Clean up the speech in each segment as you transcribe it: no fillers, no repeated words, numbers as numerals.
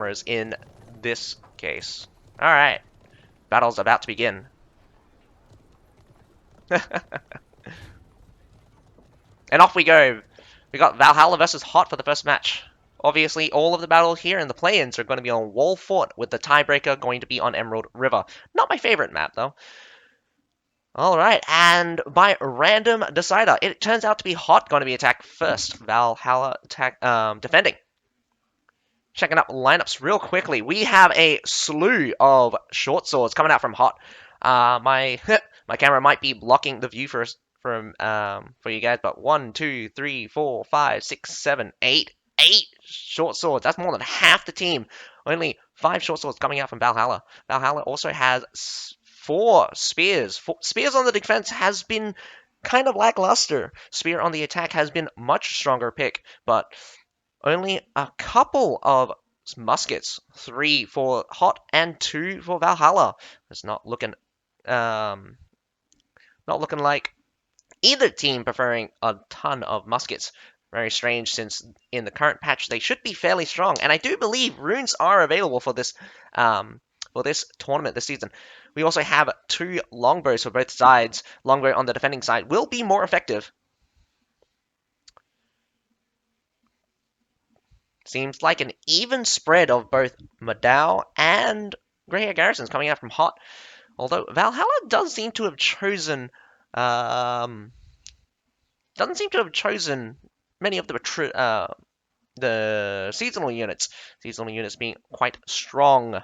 Whereas in this case. Alright. Battle's about to begin. And off we go. We got Valhalla versus Hot for the first match. Obviously, all of the battles here in the play-ins are going to be on Wall Fort, with the tiebreaker going to be on Emerald River. Not my favorite map, though. Alright, and by random decider, it turns out to be Hot going to be attacked first. Valhalla defending. Checking up lineups real quickly. We have a slew of short swords coming out from Hot. My camera might be blocking the view for you guys, but 1, 2, 3, 4, 5, 6, 7, 8 short swords. That's more than half the team. Only 5 short swords coming out from Valhalla. Valhalla also has 4 spears. Spears on the defense has been kind of lackluster. Spear on the attack has been much stronger pick, but only a couple of muskets. 3 for Hot and 2 for Valhalla. It's not looking like either team preferring a ton of muskets. Very strange, since in the current patch they should be fairly strong, and I do believe runes are available for this tournament this season. We also have 2 longbows for both sides. Longbow on the defending side will be more effective. Seems like an even spread of both Madao and Greyhair Garrisons coming out from Hot. Although Valhalla doesn't seem to have chosen many of the seasonal units. Seasonal units being quite strong.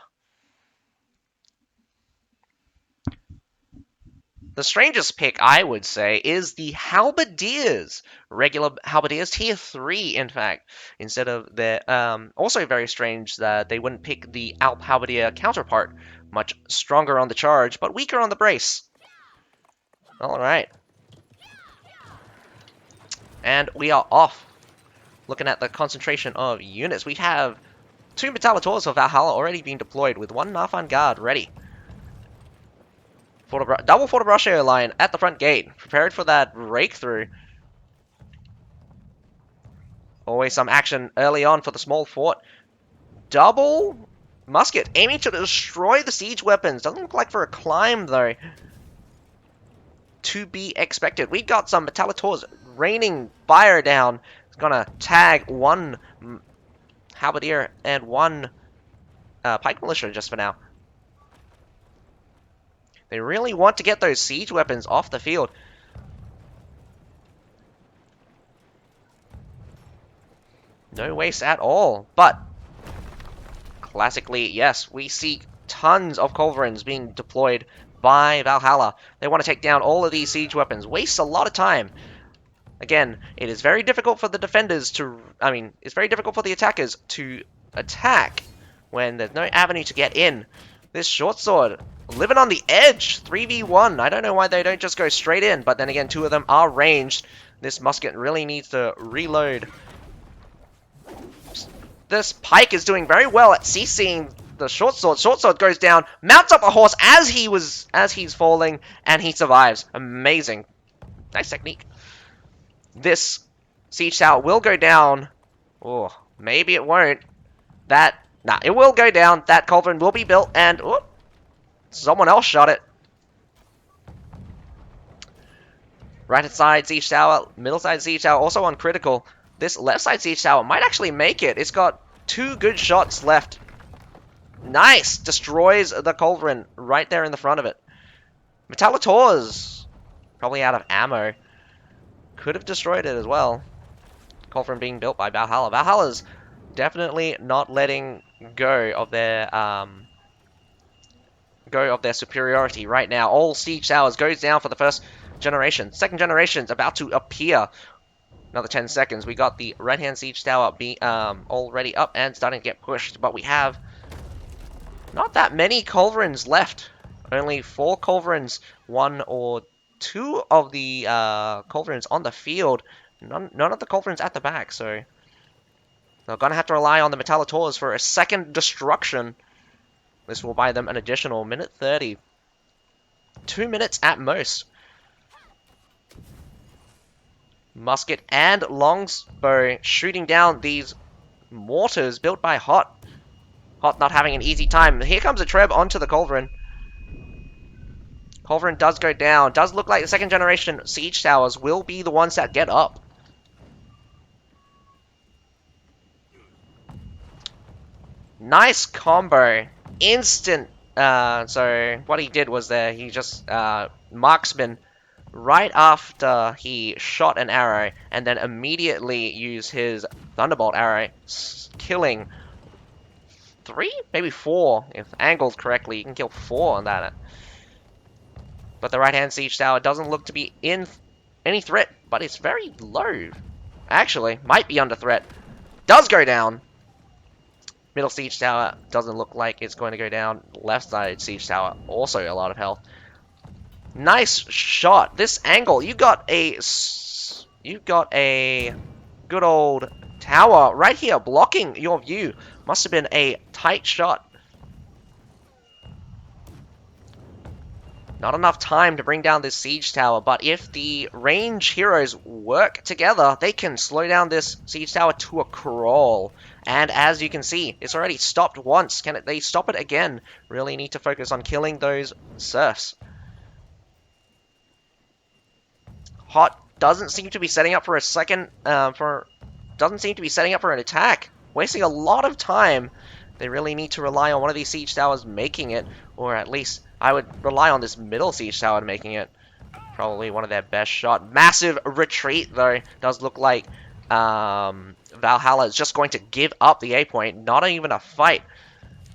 The strangest pick, I would say, is the Halberdiers. Regular Halberdiers, tier 3, in fact. Instead of their... also very strange that they wouldn't pick the Alp Halberdier counterpart. Much stronger on the charge, but weaker on the brace. Alright. And we are off. Looking at the concentration of units, we have 2 Metallators for Valhalla already being deployed, with 1 Nathan Guard ready. Double Forte line at the front gate, prepared for that breakthrough. Always some action early on for the small fort. Double musket, aiming to destroy the siege weapons. Doesn't look like for a climb, though. To be expected. We got some Metallators raining fire down. It's gonna tag 1 Halberdier and 1 Pike Militia just for now. They really want to get those siege weapons off the field. No waste at all, but classically, yes, we see tons of culverins being deployed by Valhalla. They want to take down all of these siege weapons. Wastes a lot of time. Again, it is very difficult for the defenders to... it's very difficult for the attackers to attack when there's no avenue to get in. This short sword, living on the edge, 3v1. I don't know why they don't just go straight in, but then again, 2 of them are ranged. This musket really needs to reload. This pike is doing very well at CCing the short sword. Short sword goes down, mounts up a horse as he's falling, and he survives. Amazing. Nice technique. This siege tower will go down. Oh, maybe it won't. Nah, it will go down. That culverin will be built, and someone else shot it. Right side siege tower, middle side siege tower, also on critical. This left side siege tower might actually make it. It's got 2 good shots left. Nice! Destroys the culverin right there in the front of it. Metallators, probably out of ammo. Could have destroyed it as well. Culverin being built by Valhalla. Valhalla's definitely not letting go of their superiority right now. All siege towers goes down for the first generation. Second generation's about to appear. Another 10 seconds. We got the right-hand siege tower already up and starting to get pushed, but we have not that many culverins left. Only 4 culverins, 1 or 2 of the culverins on the field. None of the culverins at the back, so they're going to have to rely on the Metallators for a second destruction. This will buy them an additional minute 30. 2 minutes at most. Musket and longbow shooting down these mortars built by Hot. Hot not having an easy time. Here comes a Treb onto the Culverin. Culverin does go down. Does look like the second generation siege towers will be the ones that get up. Nice combo. Instant. So what he did was he just marksman right after he shot an arrow, and then immediately used his Thunderbolt arrow, killing 3, maybe 4, if angled correctly. You can kill 4 on that. But the right-hand siege tower doesn't look to be in any threat, but it's very low. Actually, might be under threat. Does go down. Middle siege tower doesn't look like it's going to go down. Left side siege tower, also a lot of health. Nice shot. This angle, you got a good old tower right here blocking your view. Must have been a tight shot. Not enough time to bring down this siege tower, but if the range heroes work together, they can slow down this siege tower to a crawl. And as you can see, it's already stopped once. Can they stop it again? Really need to focus on killing those serfs. Hot doesn't seem to be setting up for a second, doesn't seem to be setting up for an attack. Wasting a lot of time. They really need to rely on one of these siege towers making it, or at least I would rely on this middle siege tower making it. Probably one of their best shot. Massive retreat though. Does look like Valhalla is just going to give up the A point. Not even a fight.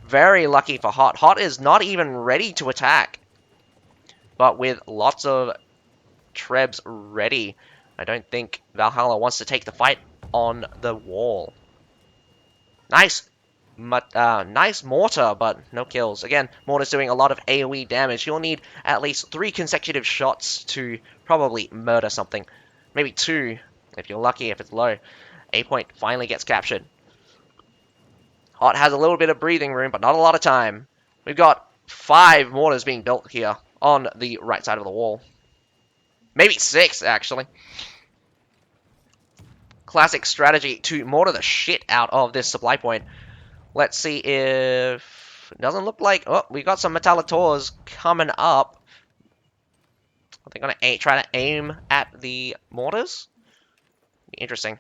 Very lucky for Hot. Hot is not even ready to attack. But with lots of Trebs ready, I don't think Valhalla wants to take the fight on the wall. Nice. Nice mortar, but no kills. Again, mortar's doing a lot of AoE damage. You'll need at least 3 consecutive shots to probably murder something. Maybe 2, if you're lucky, if it's low. A point finally gets captured. Hot has a little bit of breathing room, but not a lot of time. We've got 5 mortars being built here on the right side of the wall. Maybe 6, actually. Classic strategy to mortar the shit out of this supply point. Let's see if... It doesn't look like... Oh, we got some Metallators coming up. Are they going to try to aim at the mortars? Interesting.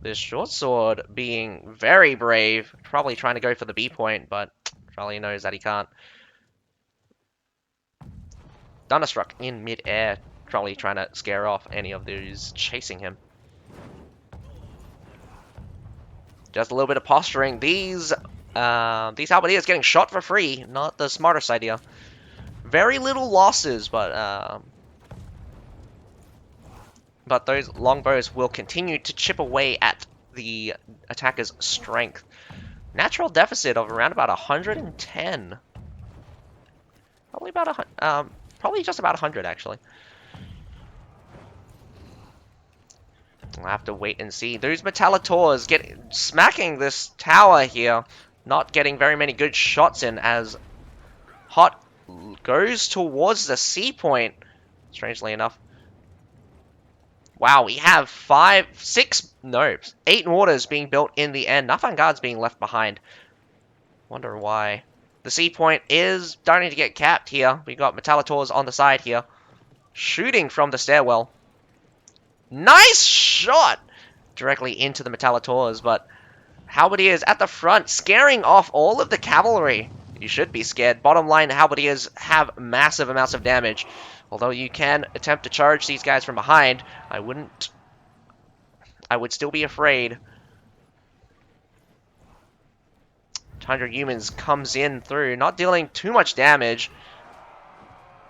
This short sword being very brave. Probably trying to go for the B point, but probably knows that he can't. Thunderstruck in mid-air. Probably trying to scare off any of those chasing him. Just a little bit of posturing. These halberdiers getting shot for free. Not the smartest idea. Very little losses, but those longbows will continue to chip away at the attacker's strength. Natural deficit of around about 110. Probably just about 100 actually. I'll have to wait and see. Those Metallators smacking this tower here. Not getting very many good shots in as Hot goes towards the C point. Strangely enough. Wow, we have 8 mortars being built in the end. Nothing guards being left behind. Wonder why. The C point is starting to get capped here. We got Metallators on the side here. Shooting from the stairwell. Nice shot! Directly into the Metallators, but Halberdiers at the front, scaring off all of the cavalry. You should be scared. Bottom line, Halberdiers have massive amounts of damage. Although you can attempt to charge these guys from behind, I would still be afraid. 100 humans comes in through, not dealing too much damage.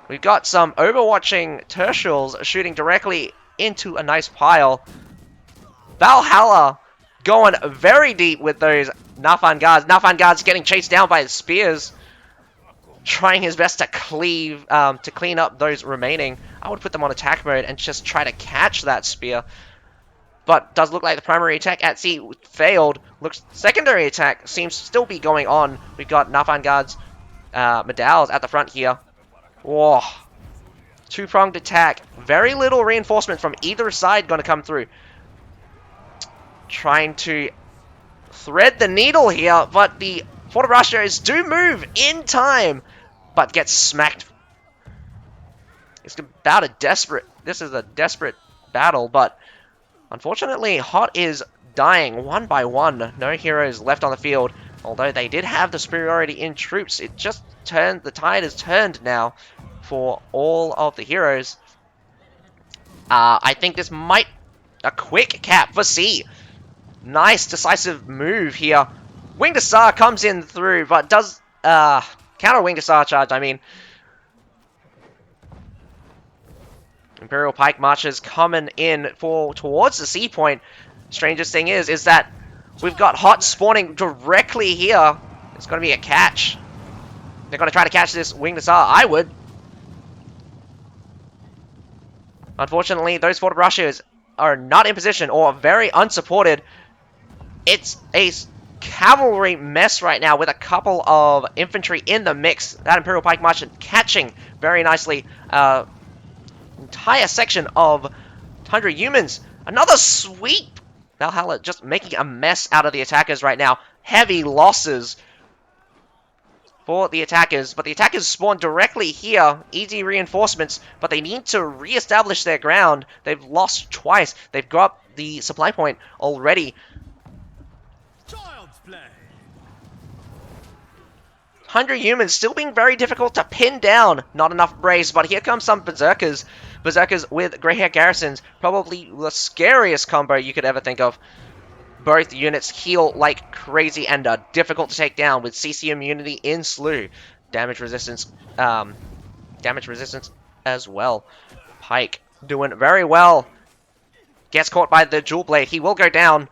We've got some overwatching tertials shooting directly into a nice pile. Valhalla going very deep with those Nafan guards. Nafan guards getting chased down by his spears. Trying his best to clean up those remaining. I would put them on attack mode and just try to catch that spear. But does look like the primary attack at sea failed. Looks secondary attack seems to still be going on. We've got Nafan guards, medals at the front here. Whoa. Two-pronged attack. Very little reinforcement from either side going to come through. Trying to thread the needle here, but the Fort of Russians do move in time, but get smacked. It's about a desperate... This is a desperate battle, but unfortunately, Hot is dying one by one. No heroes left on the field. Although they did have the superiority in troops, it just turned... The tide has turned now for all of the heroes. I think this might... A quick cap for C. Nice decisive move here. Winged Hussar comes in through, but does counter Winged Hussar charge, I mean. Imperial Pike Marchers coming in towards the C point. Strangest thing is that we've got Hot spawning directly here. It's going to be a catch. They're going to try to catch this Winged Hussar. I would. Unfortunately, those Fort of Russians are not in position or very unsupported. It's a cavalry mess right now with a couple of infantry in the mix. That Imperial Pike March catching very nicely. Entire section of Tundra humans. Another sweep. Valhalla just making a mess out of the attackers right now. Heavy losses for the attackers, but the attackers spawn directly here. Easy reinforcements, but they need to re-establish their ground. They've lost twice. They've got the supply point already. Child's play. 100 humans still being very difficult to pin down. Not enough brace, but here comes some berserkers. Berserkers with grey hair garrisons. Probably the scariest combo you could ever think of. Both units heal like crazy and are difficult to take down with CC immunity in slew. Damage resistance as well. Pike doing very well. Gets caught by the dual blade. He will go down.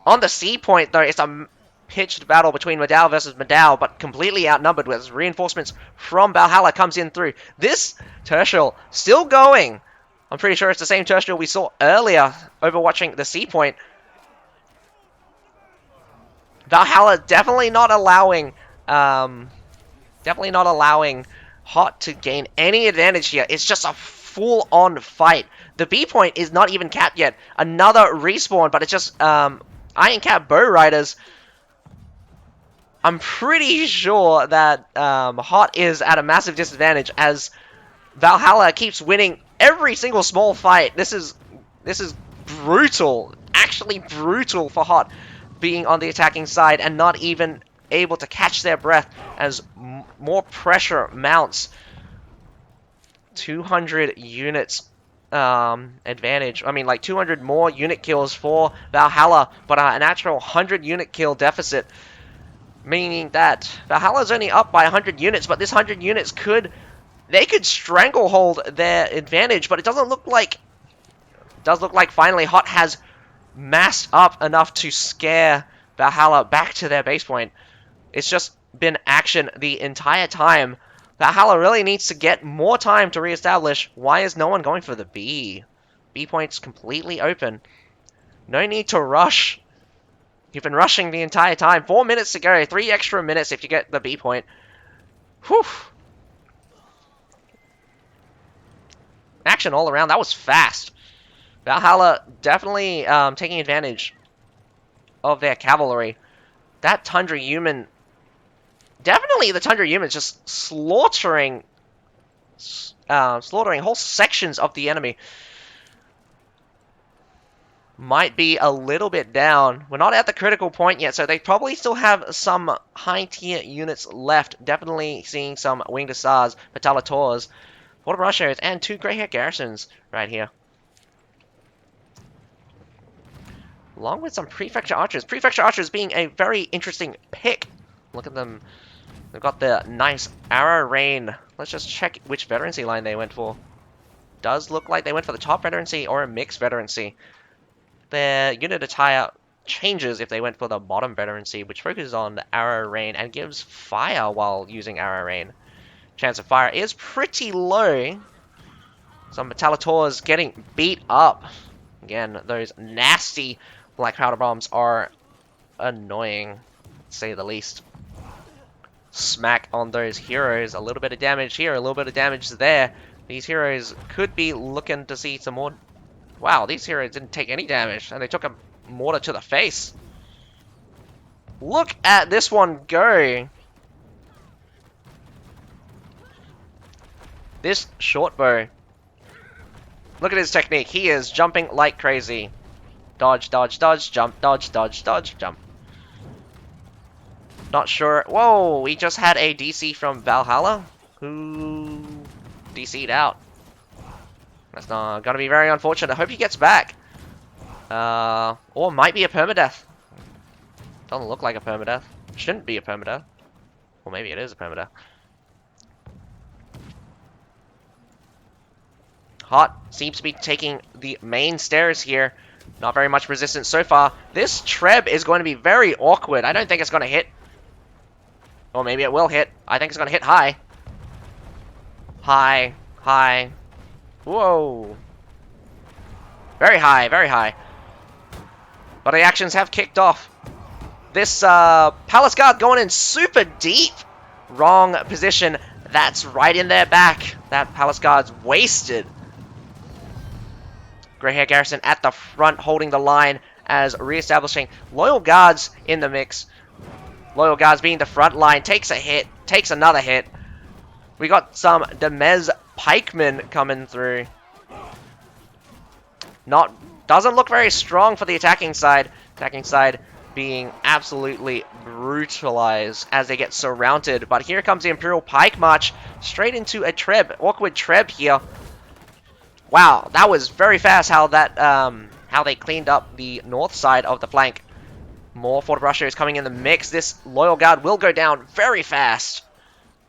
On the C point, though, it's a pitched battle between Madao versus Madao, but completely outnumbered with reinforcements from Valhalla comes in through. This Tertial still going. I'm pretty sure it's the same Tertial we saw earlier overwatching the C point. Valhalla definitely not allowing Hot to gain any advantage here. It's just a full-on fight. The B point is not even capped yet. Another respawn, but it's just Iron Cap Bow Riders. I'm pretty sure that Hot is at a massive disadvantage as Valhalla keeps winning every single small fight. This is brutal, actually brutal for Hot being on the attacking side and not even able to catch their breath as more pressure mounts. 200 units advantage. I mean, like 200 more unit kills for Valhalla, but an actual 100 unit kill deficit. Meaning that Valhalla's only up by 100 units, but this 100 units could stranglehold their advantage, but it doesn't look like... It does look like finally Hot has massed up enough to scare Valhalla back to their base point. It's just been action the entire time. Valhalla really needs to get more time to reestablish. Why is no one going for the B? B point's completely open. No need to rush. You've been rushing the entire time. 4 minutes to go. 3 extra minutes if you get the B point. Whew. Action all around. That was fast. Valhalla definitely taking advantage of their cavalry. That Tundra human... Definitely the Tundra humans just slaughtering whole sections of the enemy. Might be a little bit down. We're not at the critical point yet, so they probably still have some high-tier units left. Definitely seeing some Winged Hussars, Batalators, Fort of Russians, and 2 Grey Hair Garrisons right here. Along with some Prefecture Archers. Prefecture Archers being a very interesting pick. Look at them. They've got the nice arrow rain. Let's just check which veterancy line they went for. Does look like they went for the top veterancy or a mixed veterancy. Their unit attire changes if they went for the bottom veterancy, which focuses on the arrow rain and gives fire while using arrow rain. Chance of fire is pretty low. Some Batalators getting beat up. Again, those nasty black powder bombs are annoying, to say the least. Smack on those heroes. A little bit of damage here, a little bit of damage there. These heroes could be looking to see some more. Wow, these heroes didn't take any damage, and they took a mortar to the face. Look at this one go. This short bow. Look at his technique. He is jumping like crazy. Dodge, dodge, dodge, jump, dodge, dodge, dodge, jump. Not sure. Whoa, we just had a DC from Valhalla who DC'd out. That's not gonna be very unfortunate. I hope he gets back. Or might be a permadeath. Doesn't look like a permadeath. Shouldn't be a permadeath. Or maybe it is a permadeath. Hot seems to be taking the main stairs here. Not very much resistance so far. This Treb is going to be very awkward. I don't think it's going to hit. Or maybe it will hit. I think it's going to hit high. High. High. Whoa. Very high. Very high. But the actions have kicked off. This Palace Guard going in super deep. Wrong position. That's right in their back. That Palace Guard's wasted. Grey Hair Garrison at the front holding the line as re-establishing Loyal Guards in the mix. Loyal Guards being the front line. Takes a hit. Takes another hit. We got some Demez Pikemen coming through. Doesn't look very strong for the attacking side. Attacking side being absolutely brutalized as they get surrounded. But here comes the Imperial Pike March straight into a Treb. Awkward Treb here. Wow, that was very fast how they cleaned up the north side of the flank. More Fortbrusher coming in the mix. This Loyal Guard will go down very fast.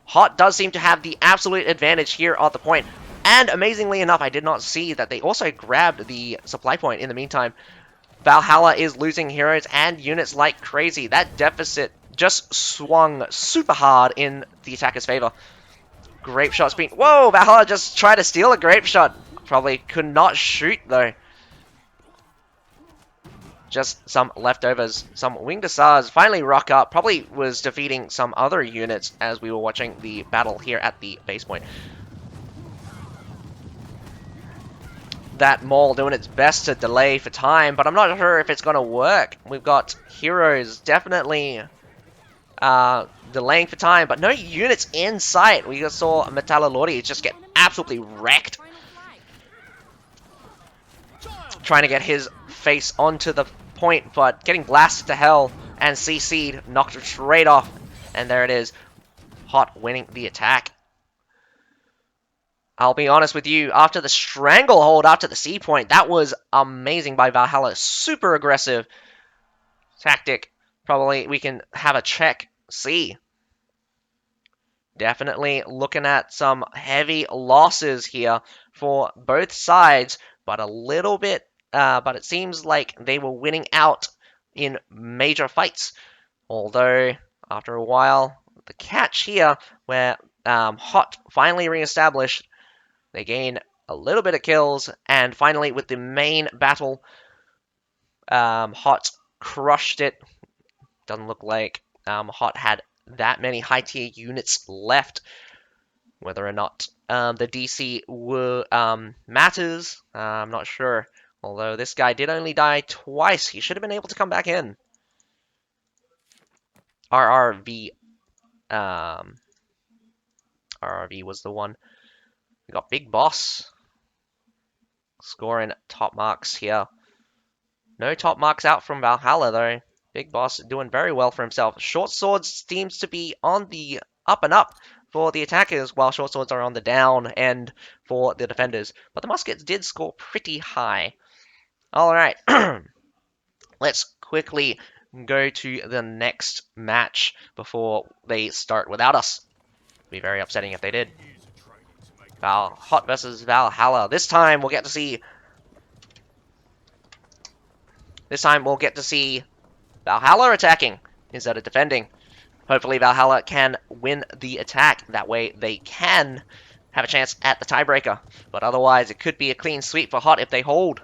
Hot does seem to have the absolute advantage here at the point. And amazingly enough, I did not see that they also grabbed the supply point in the meantime. Valhalla is losing heroes and units like crazy. That deficit just swung super hard in the attacker's favor. Grape shot's been... Whoa, Valhalla just tried to steal a grape shot. Probably could not shoot though. Just some leftovers. Some winged hussars finally rock up. Probably was defeating some other units as we were watching the battle here at the base point. That Maul doing its best to delay for time, but I'm not sure if it's going to work. We've got heroes definitely delaying for time, but no units in sight. We just saw Metallolordi just get absolutely wrecked. Trying to get his face onto the point, but getting blasted to hell and CC'd, knocked straight off. And there it is. Hot winning the attack. I'll be honest with you, after the stranglehold, after the C point, that was amazing by Valhalla. Super aggressive tactic. Probably we can have a check C. Definitely looking at some heavy losses here for both sides, but a little bit, but it seems like they were winning out in major fights. Although, after a while, the catch here, where Hot finally re-established, they gain a little bit of kills, and finally with the main battle, Hot crushed it. Doesn't look like Hot had that many high tier units left. Whether or not the DC matters, I'm not sure. Although this guy did only die twice, he should have been able to come back in. RRV was the one. We got Big Boss scoring top marks here. No top marks out from Valhalla though. Big Boss doing very well for himself. Short Swords seems to be on the up and up for the attackers, while Short Swords are on the down end for the defenders. But the muskets did score pretty high. Alright, let's quickly go to the next match before they start without us. It'd be very upsetting if they did. Hot versus Valhalla. This time we'll get to see Valhalla attacking instead of defending. Hopefully Valhalla can win the attack. That way they can have a chance at the tiebreaker. But otherwise it could be a clean sweep for Hot if they hold.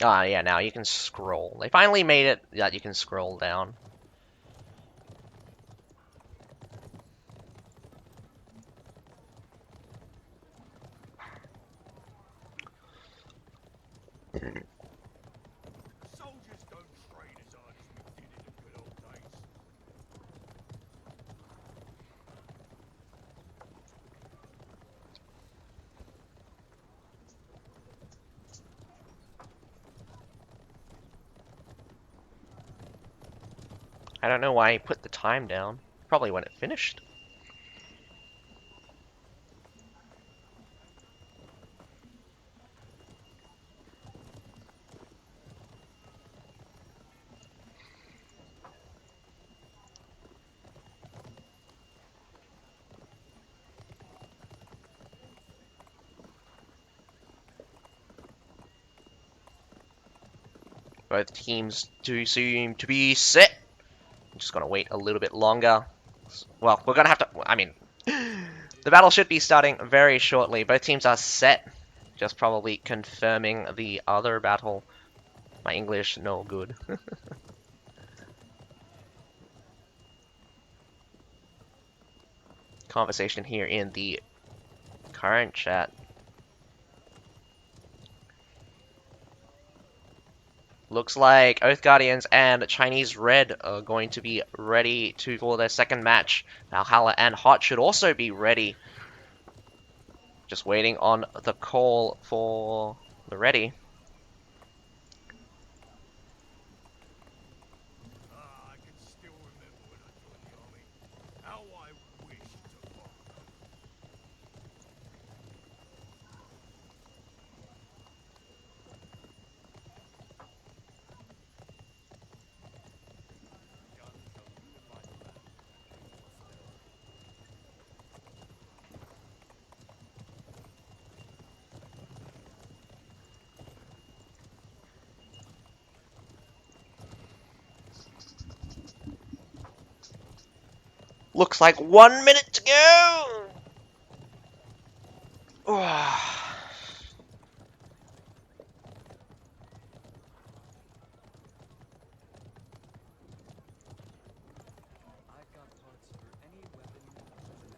Ah, yeah, now you can scroll. They finally made it that you can scroll down. Soldiers don't train as hard as we did in the good old days. I don't know why he put the time down. Probably when it finished. Both teams do seem to be set. I'm just gonna wait a little bit longer. Well, we're gonna have to. I mean, the battle should be starting very shortly. Both teams are set. Just probably confirming the other battle. My English, no good. Conversation here in the current chat. Looks like Oath Guardians and Chinese Red are going to be ready for their second match. Valhalla and Hot should also be ready. Just waiting on the call for the ready. I can still remember when I joined the army. How I wished to bomb. Looks like 1 minute to go! I've got parts for any weapon you can imagine.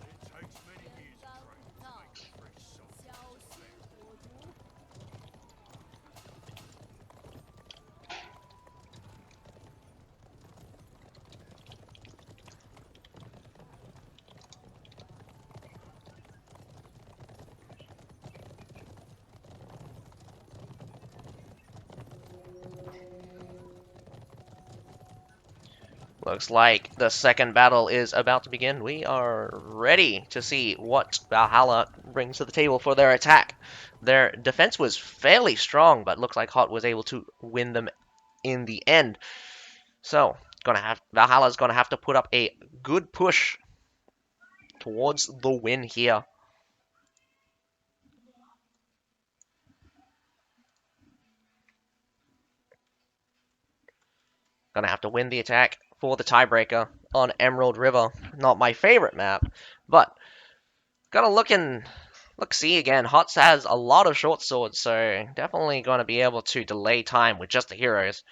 It takes many years of training to make a fresh soldier. Looks like the second battle is about to begin. We are ready to see what Valhalla brings to the table for their attack. Their defense was fairly strong, but looks like Hot was able to win them in the end. So, Valhalla's gonna have to put up a good push towards the win here. Gonna have to win the attack for the tiebreaker on Emerald River. Not my favorite map, but gotta see again. Hots has a lot of short swords, so definitely gonna be able to delay time with just the heroes.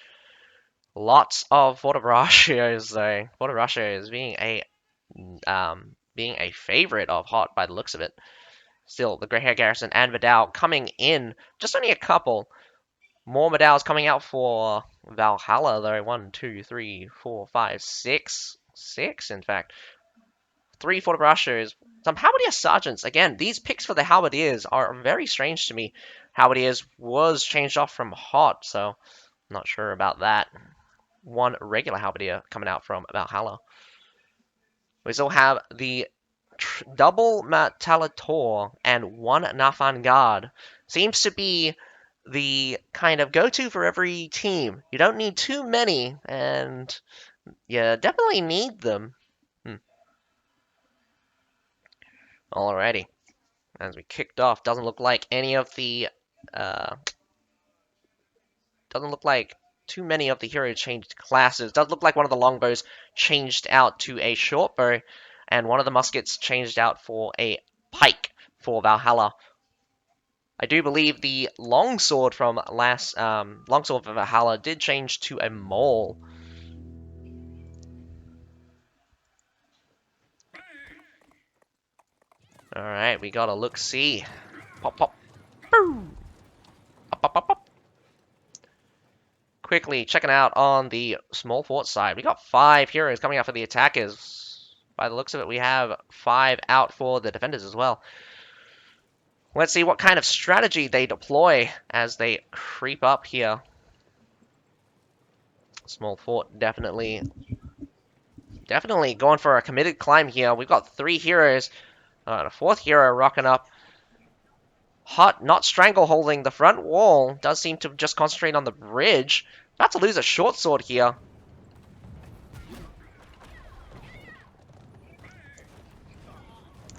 Lots of Fortibraccios though. Fortibraccios being a favorite of Hot by the looks of it. Still, the Grey Hair Garrison and Vidal coming in. Just only a couple. More medals coming out for Valhalla, though. 1, 2, 3, 4, 5, 6. 6, in fact. 3 Fortibraccios. Some Halberdier Sergeants. Again, these picks for the Halberdiers are very strange to me. Halberdiers was changed off from Hot, so I'm not sure about that. 1 regular Halberdier coming out from Valhalla. We still have the double Matalator and 1 Nathan Guard. Seems to be the kind of go-to for every team. You don't need too many, and you definitely need them. Alrighty. As we kicked off, doesn't look like any of the doesn't look like too many of the heroes changed classes. Does look like one of the longbows changed out to a short bow, and one of the muskets changed out for a pike for Valhalla. I do believe the longsword from longsword for Valhalla did change to a maul. All right, we got a look-see. Pop, pop, boom. Up, up, up, up. Quickly checking out on the small fort side. We got 5 heroes coming out for the attackers. By the looks of it, we have 5 out for the defenders as well. Let's see what kind of strategy they deploy as they creep up here. Small fort definitely going for a committed climb here. We've got 3 heroes. A 4th hero rocking up. Hot, not strangleholding the front wall. Does seem to just concentrate on the bridge. About to lose a short sword here.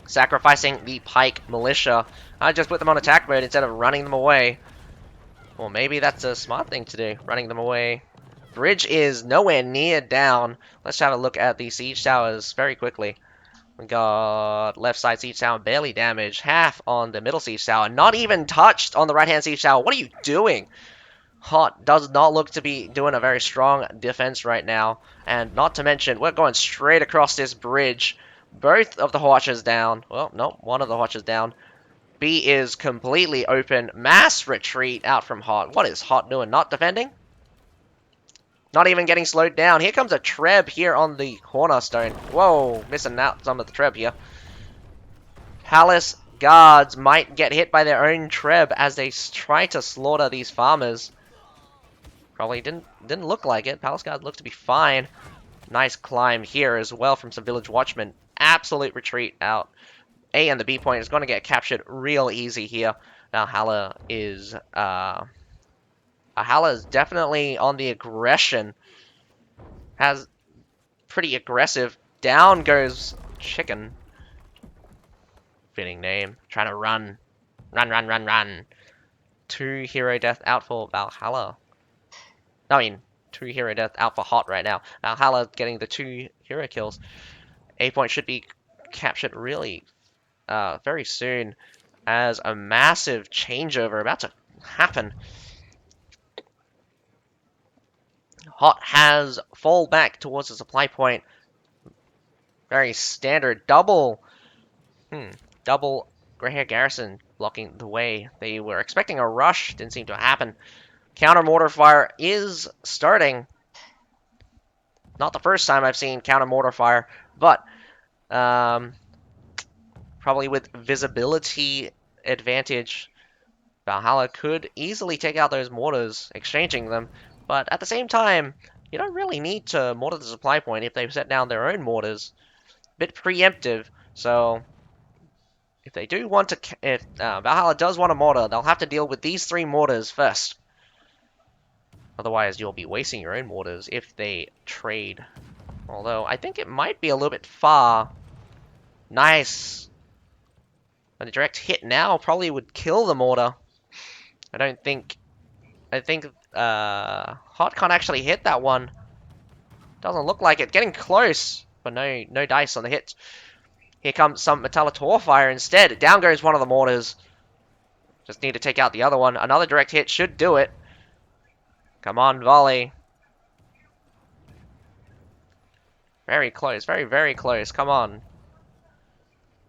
Sacrificing the pike militia. I just put them on attack mode instead of running them away. Or maybe that's a smart thing to do, running them away. Bridge is nowhere near down. Let's have a look at the siege towers very quickly. We got left side siege tower barely damaged, half on the middle siege tower, not even touched on the right hand siege tower. What are you doing? Hot does not look to be doing a very strong defense right now. And not to mention, we're going straight across this bridge. Both of the Hawkers down. Well, no, one of the Hawkers down. B is completely open. Mass retreat out from Hot. What is Hot doing? Not defending? Not even getting slowed down. Here comes a Treb here on the cornerstone. Whoa, missing out some of the Treb here. Palace guards might get hit by their own Treb as they try to slaughter these farmers. Probably didn't look like it. Palace guards look to be fine. Nice climb here as well from some village watchmen. Absolute retreat out. A and the B point is going to get captured real easy here. Valhalla is definitely on the aggression. Has pretty aggressive. Down goes Chicken. Fitting name. Trying to run. Run. 2 hero death out for Valhalla. I mean, 2 hero death out for Hot right now. Valhalla getting the 2 hero kills. A point should be captured really very soon as a massive changeover about to happen. Hot has fall back towards the supply point. Very standard double Grey Hair Garrison blocking the way. They were expecting a rush, didn't seem to happen. Counter mortar fire is starting. Not the first time I've seen counter mortar fire, but probably with visibility advantage, Valhalla could easily take out those mortars, exchanging them. But at the same time, you don't really need to mortar the supply point if they set down their own mortars. Bit preemptive, so if they do want to, if Valhalla does want a mortar, they'll have to deal with these 3 mortars first. Otherwise, you'll be wasting your own mortars if they trade. Although, I think it might be a little bit far. Nice. A direct hit now probably would kill the mortar. I think Hot can't actually hit that one. Doesn't look like it. Getting close, but no dice on the hit. Here comes some Metallitor fire instead. Down goes one of the mortars. Just need to take out the other one. Another direct hit should do it. Come on, volley. Very close. Very close. Come on.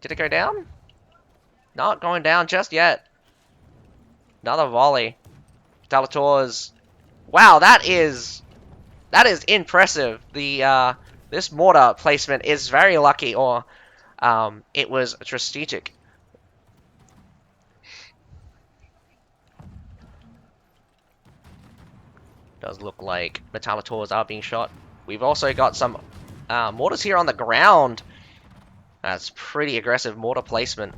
Did it go down? Not going down just yet. Another volley. Metallitor's. Wow, that is impressive. The this mortar placement is very lucky, or it was strategic. Does look like Metallitors are being shot. We've also got some mortars here on the ground. That's pretty aggressive mortar placement.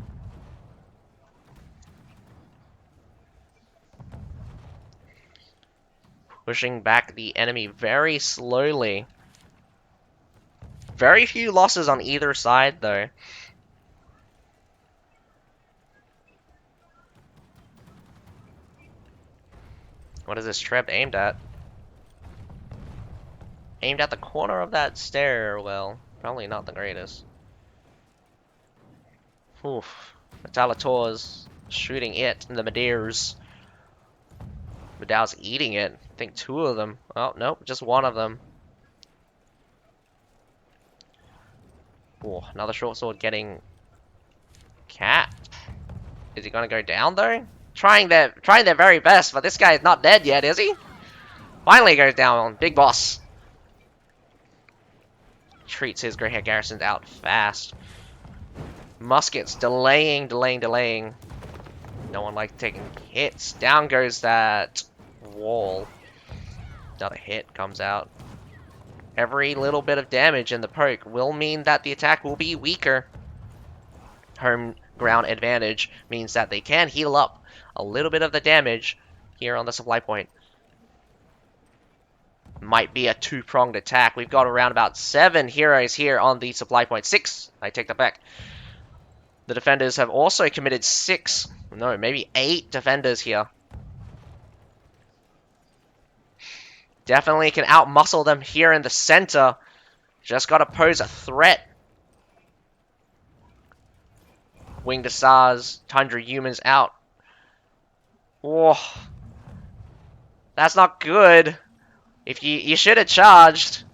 pushing back the enemy very slowly. Very few losses on either side, though. What is this trap aimed at? Aimed at the corner of that stairwell. Probably not the greatest. Oof. Metalator's shooting it in the Madeirs. Madow's eating it. I think 2 of them. Oh, nope, just 1 of them. Ooh, another short sword getting capped. Is he gonna go down though? Trying their very best, but this guy is not dead yet, is he? Finally goes down. Big boss. Treats his grey hair garrisons out fast. Muskets delaying. No one likes taking hits. Down goes that wall. Another hit comes out. Every little bit of damage in the poke will mean that the attack will be weaker. Home ground advantage means that they can heal up a little bit of the damage here on the supply point. Might be a 2-pronged attack. We've got around about 7 heroes here on the supply point. 6, I take that back. The defenders have also committed 6, no, maybe 8 defenders here. Definitely can outmuscle them here in the center. Just got to pose a threat. Winged Asars, Tundra humans out. Oh, that's not good. If you should have charged.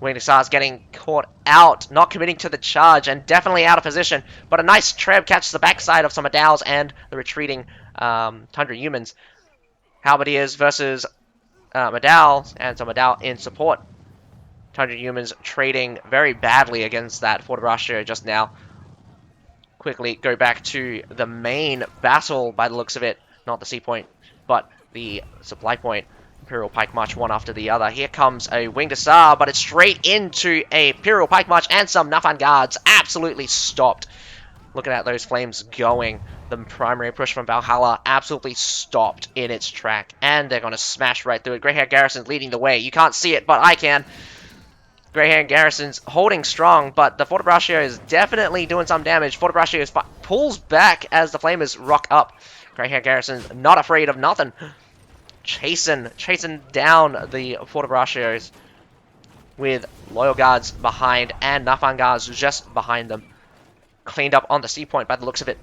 Winged Asars getting caught out, not committing to the charge, and definitely out of position. But a nice treb catches the backside of some Adals and the retreating Tundra humans. Halberdiers versus Madal, and some Madal in support. Tundra humans trading very badly against that Fort Brascio just now. Quickly go back to the main battle by the looks of it. Not the sea point, but the supply point. Imperial Pike March one after the other. Here comes a Winged Asar, but it's straight into a Imperial Pike March and some Nafan Guards. Absolutely stopped. Looking at those flames going. The primary push from Valhalla absolutely stopped in its track. And they're going to smash right through it. Greyhair Garrison's leading the way. You can't see it, but I can. Greyhair Garrison's holding strong, but the Fort Brascio is definitely doing some damage. Fort Brascio pulls back as the flamers rock up. Greyhair Garrison's not afraid of nothing. Chasing down the Fort Brascios with Loyal Guards behind and Nafan Guards just behind them. Cleaned up on the sea point by the looks of it.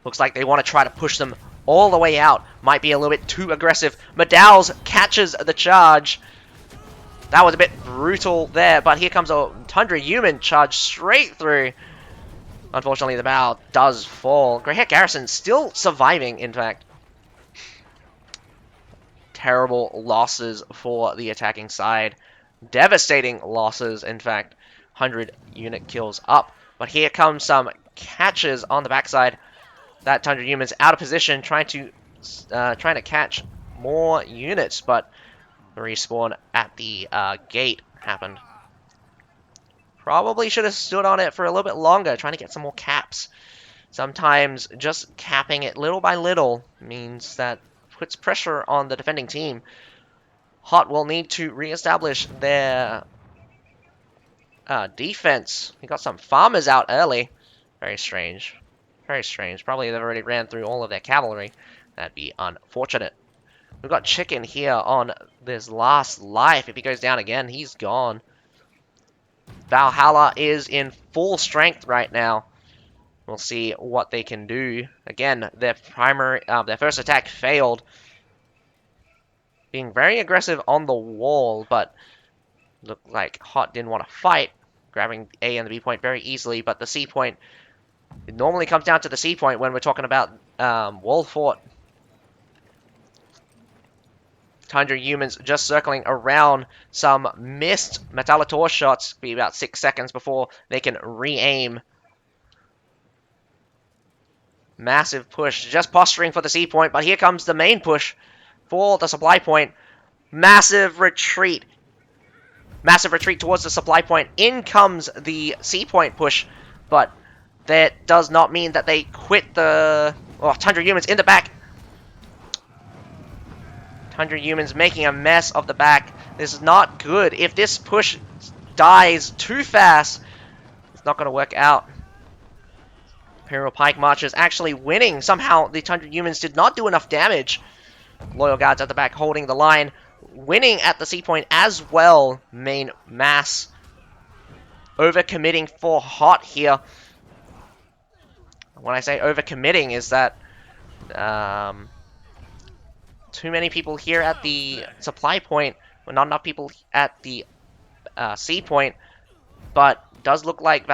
Looks like they want to try to push them all the way out. Might be a little bit too aggressive. Madals catches the charge. That was a bit brutal there, but here comes a Tundra human charge straight through. Unfortunately, the bow does fall. Greyhair Garrison still surviving, in fact. Terrible losses for the attacking side. Devastating losses, in fact. 100 unit kills up. But here comes some catches on the backside. That Tundra human's out of position, trying to catch more units, but the respawn at the gate happened. Probably should have stood on it for a little bit longer, trying to get some more caps. Sometimes just capping it little by little means that puts pressure on the defending team. Hot will need to reestablish their defense. We got some farmers out early. Very strange. Very strange. Probably they've already ran through all of their cavalry. That'd be unfortunate. We've got Chicken here on this last life. If he goes down again, he's gone. Valhalla is in full strength right now. We'll see what they can do. Again, their first attack failed. Being very aggressive on the wall, but looked like Hot didn't want to fight. Grabbing A and the B point very easily, but the C point, it normally comes down to the C point when we're talking about wall fort. Tundra humans just circling around some missed Metalator shots. Be about 6 seconds before they can re-aim. Massive push, just posturing for the C point, but here comes the main push for the supply point. Massive retreat. Massive retreat towards the supply point. In comes the C point push, but that does not mean that they quit the... Oh, Tundra humans in the back. 100 humans making a mess of the back. This is not good. If this push dies too fast, it's not going to work out. Imperial Pike Marchers actually winning. Somehow the 100 humans did not do enough damage. Loyal Guards at the back holding the line. Winning at the C point as well. Main mass. Overcommitting for hot here. When I say overcommitting is that too many people here at the supply point. Well, not enough people at the C point. But does look like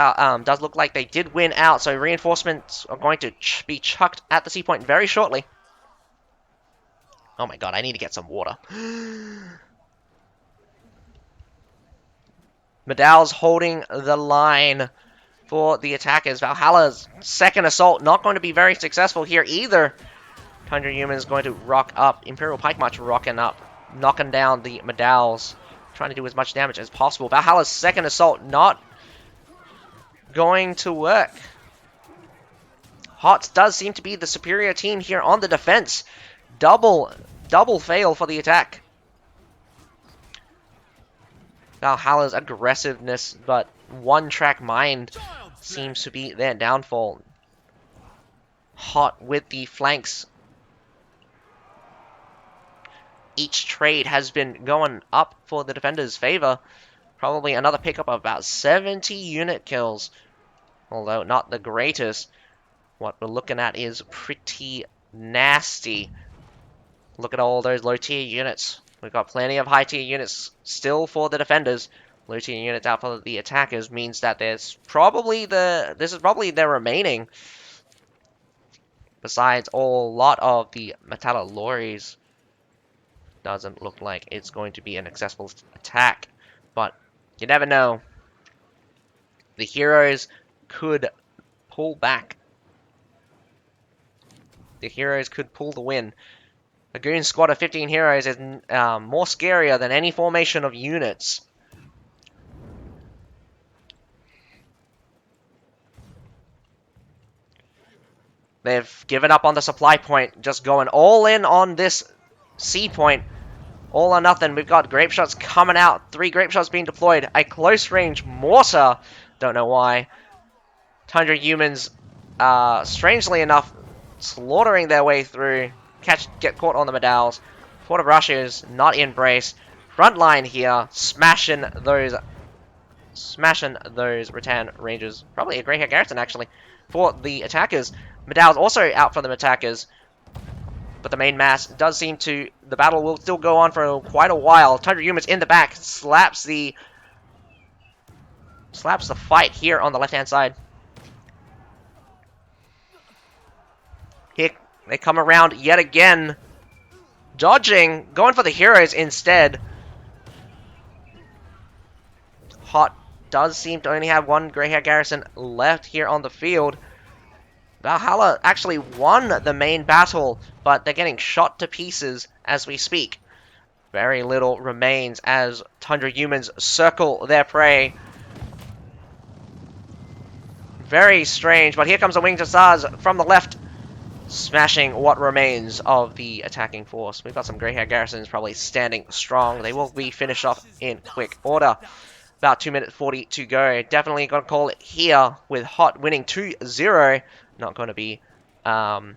they did win out. So reinforcements are going to be chucked at the C point very shortly. Oh my god, I need to get some water. Medal's holding the line for the attackers. Valhalla's second assault not going to be very successful here either. 100 humans going to rock up. Imperial Pike March rocking up. Knocking down the Medals. Trying to do as much damage as possible. Valhalla's second assault not going to work. Hots does seem to be the superior team here on the defense. Double fail for the attack. Valhalla's aggressiveness, but one-track mind seems to be their downfall. Hot with the flanks. Each trade has been going up for the defenders' favor. Probably another pickup of about 70 unit kills. Although not the greatest. What we're looking at is pretty nasty. Look at all those low tier units. We've got plenty of high tier units still for the defenders. Low tier units out for the attackers means that this is probably their remaining. Besides a lot of the Metalla lorries. Doesn't look like it's going to be an successful attack. But you never know. The heroes could pull back. The heroes could pull the win. A goon squad of 15 heroes is more scarier than any formation of units. They've given up on the supply point, just going all in on this C point. All or nothing. We've got grape shots coming out. 3 grape shots being deployed. A close range mortar. Don't know why. 100 humans, strangely enough, slaughtering their way through. Get caught on the Medals. Port of Russia is not in brace. Front line here, smashing those Rattan Rangers. Probably a Grey Hair Garrison, actually, for the attackers. Medal's also out for the attackers. But the main mass does seem to... The battle will still go on for quite a while. 100 humans in the back. Slaps the fight here on the left-hand side. Here they come around yet again. Dodging. Going for the heroes instead. Hot does seem to only have 1 Grey Hair Garrison left here on the field. Valhalla actually won the main battle, but they're getting shot to pieces as we speak. Very little remains as 100 humans circle their prey. Very strange, but here comes the Winged Hussars from the left, smashing what remains of the attacking force. We've got some Grey Hair Garrisons probably standing strong. They will be finished off in quick order. About 2 minutes 40 to go. Definitely going to call it here with Hot winning 2-0. Not going to be... I'm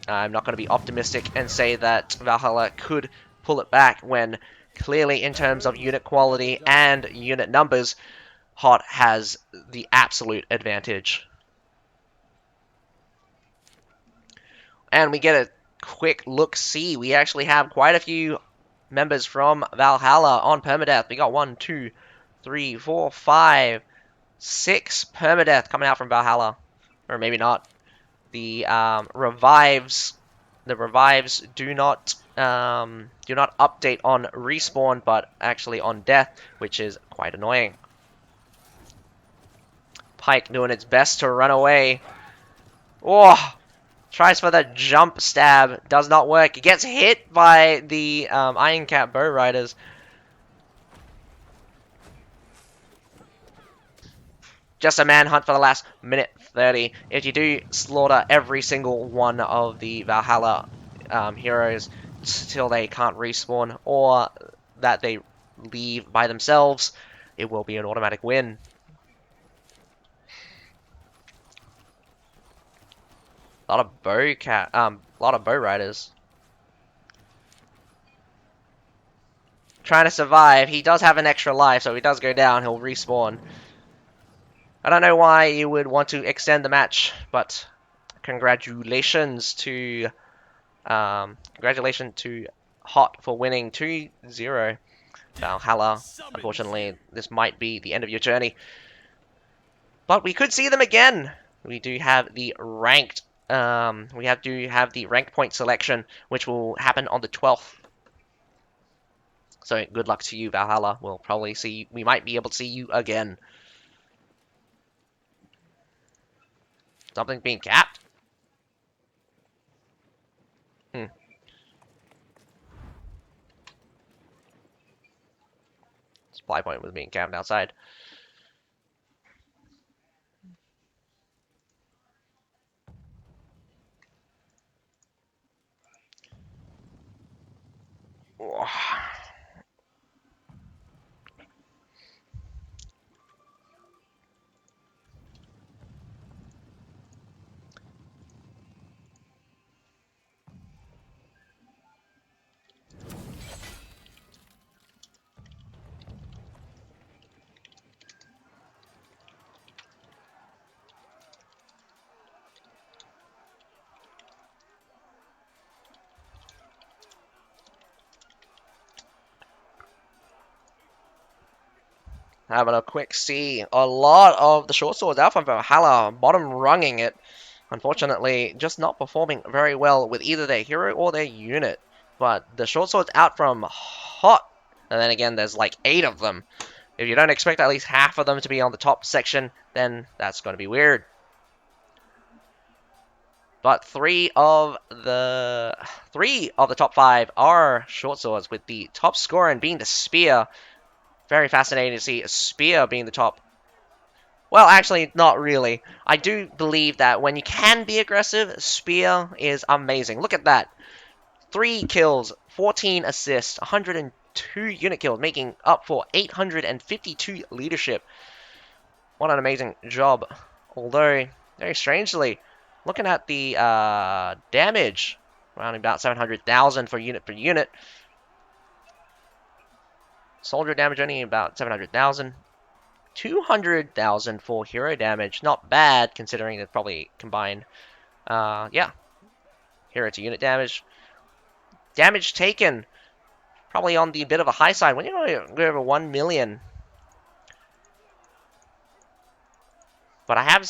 not going to be optimistic and say that Valhalla could pull it back when clearly in terms of unit quality and unit numbers, Hot has the absolute advantage. And we get a quick look-see. We actually have quite a few members from Valhalla on permadeath. We got 1, 2, 3, 4, 5, 6 permadeath coming out from Valhalla. Or maybe not. The revives do not update on respawn, but actually on death, which is quite annoying. Pike doing its best to run away. Oh, tries for the jump stab, does not work. He gets hit by the Iron Cap bow riders. Just a manhunt for the last minute 30. If you do slaughter every single one of the Valhalla heroes, till they can't respawn or that they leave by themselves, it will be an automatic win. A lot of bow riders trying to survive. He does have an extra life, so he does go down. He'll respawn. I don't know why you would want to extend the match, but congratulations to Hot for winning 2-0. Valhalla, unfortunately, this might be the end of your journey. But we could see them again. We do have the ranked, do have the rank point selection, which will happen on the 12th. So good luck to you, Valhalla. We might be able to see you again. Something being capped? Hmm. Supply point was being capped outside. Having a quick see. A lot of the short swords out from Valhalla, bottom runging it. Unfortunately, just not performing very well with either their hero or their unit. But the short swords out from Hot. And then again, there's like 8 of them. If you don't expect at least half of them to be on the top section, then that's going to be weird. But three of the top 5 are short swords, with the top scorer being the spear. Very fascinating to see a spear being the top. Well, actually, not really. I do believe that when you can be aggressive, spear is amazing. Look at that. 3 kills, 14 assists, 102 unit kills, making up for 852 leadership. What an amazing job. Although, very strangely, looking at the damage, around about 700,000 for unit per unit. Soldier damage only about 700,000. 200,000 for hero damage. Not bad, considering it's probably combined. Yeah. Hero to unit damage. Damage taken. Probably on the bit of a high side. When you go over 1 million. But I have,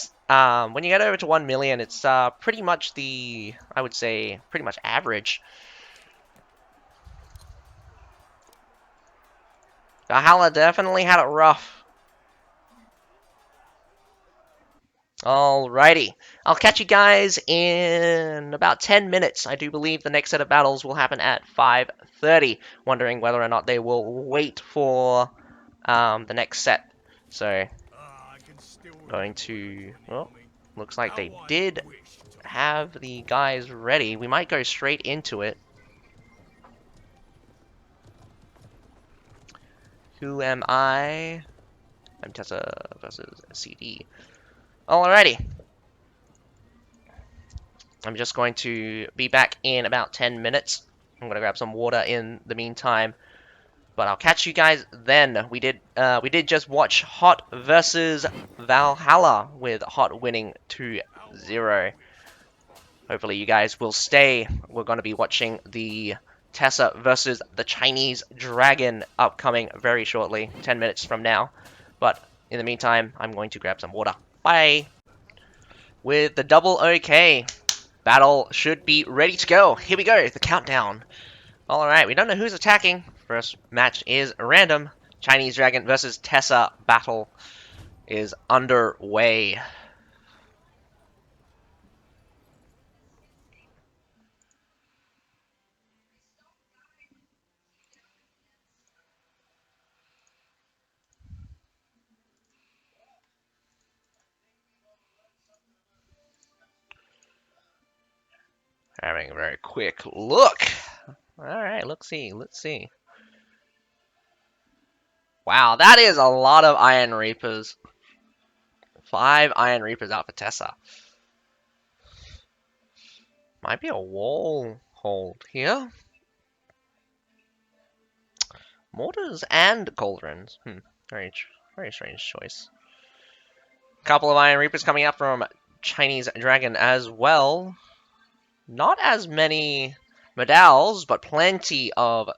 when you get over to 1 million, it's pretty much I would say, pretty much average. Valhalla definitely had it rough. Alrighty. I'll catch you guys in about 10 minutes. I do believe the next set of battles will happen at 5:30. Wondering whether or not they will wait for the next set. So, going to... Well, looks like they did have the guys ready. We might go straight into it. Who am I? I'm TESA versus CD. Alrighty. I'm just going to be back in about 10 minutes. I'm going to grab some water in the meantime. But I'll catch you guys then. We did just watch Hot versus Valhalla, with Hot winning 2-0. Hopefully you guys will stay. We're going to be watching the TESA versus the ChineseDragon upcoming very shortly, 10 minutes from now. But in the meantime, I'm going to grab some water. Bye! With the double OK, battle should be ready to go. Here we go, the countdown. Alright, we don't know who's attacking. First match is random. ChineseDragon versus TESA battle is underway. Having a very quick look. Alright, let's see, let's see. Wow, that is a lot of Iron Reapers. 5 Iron Reapers out for TESA. Might be a wall hold here. Mortars and cauldrons. Very strange choice. Couple of Iron Reapers coming up from ChineseDragon as well. Not as many medals, but plenty of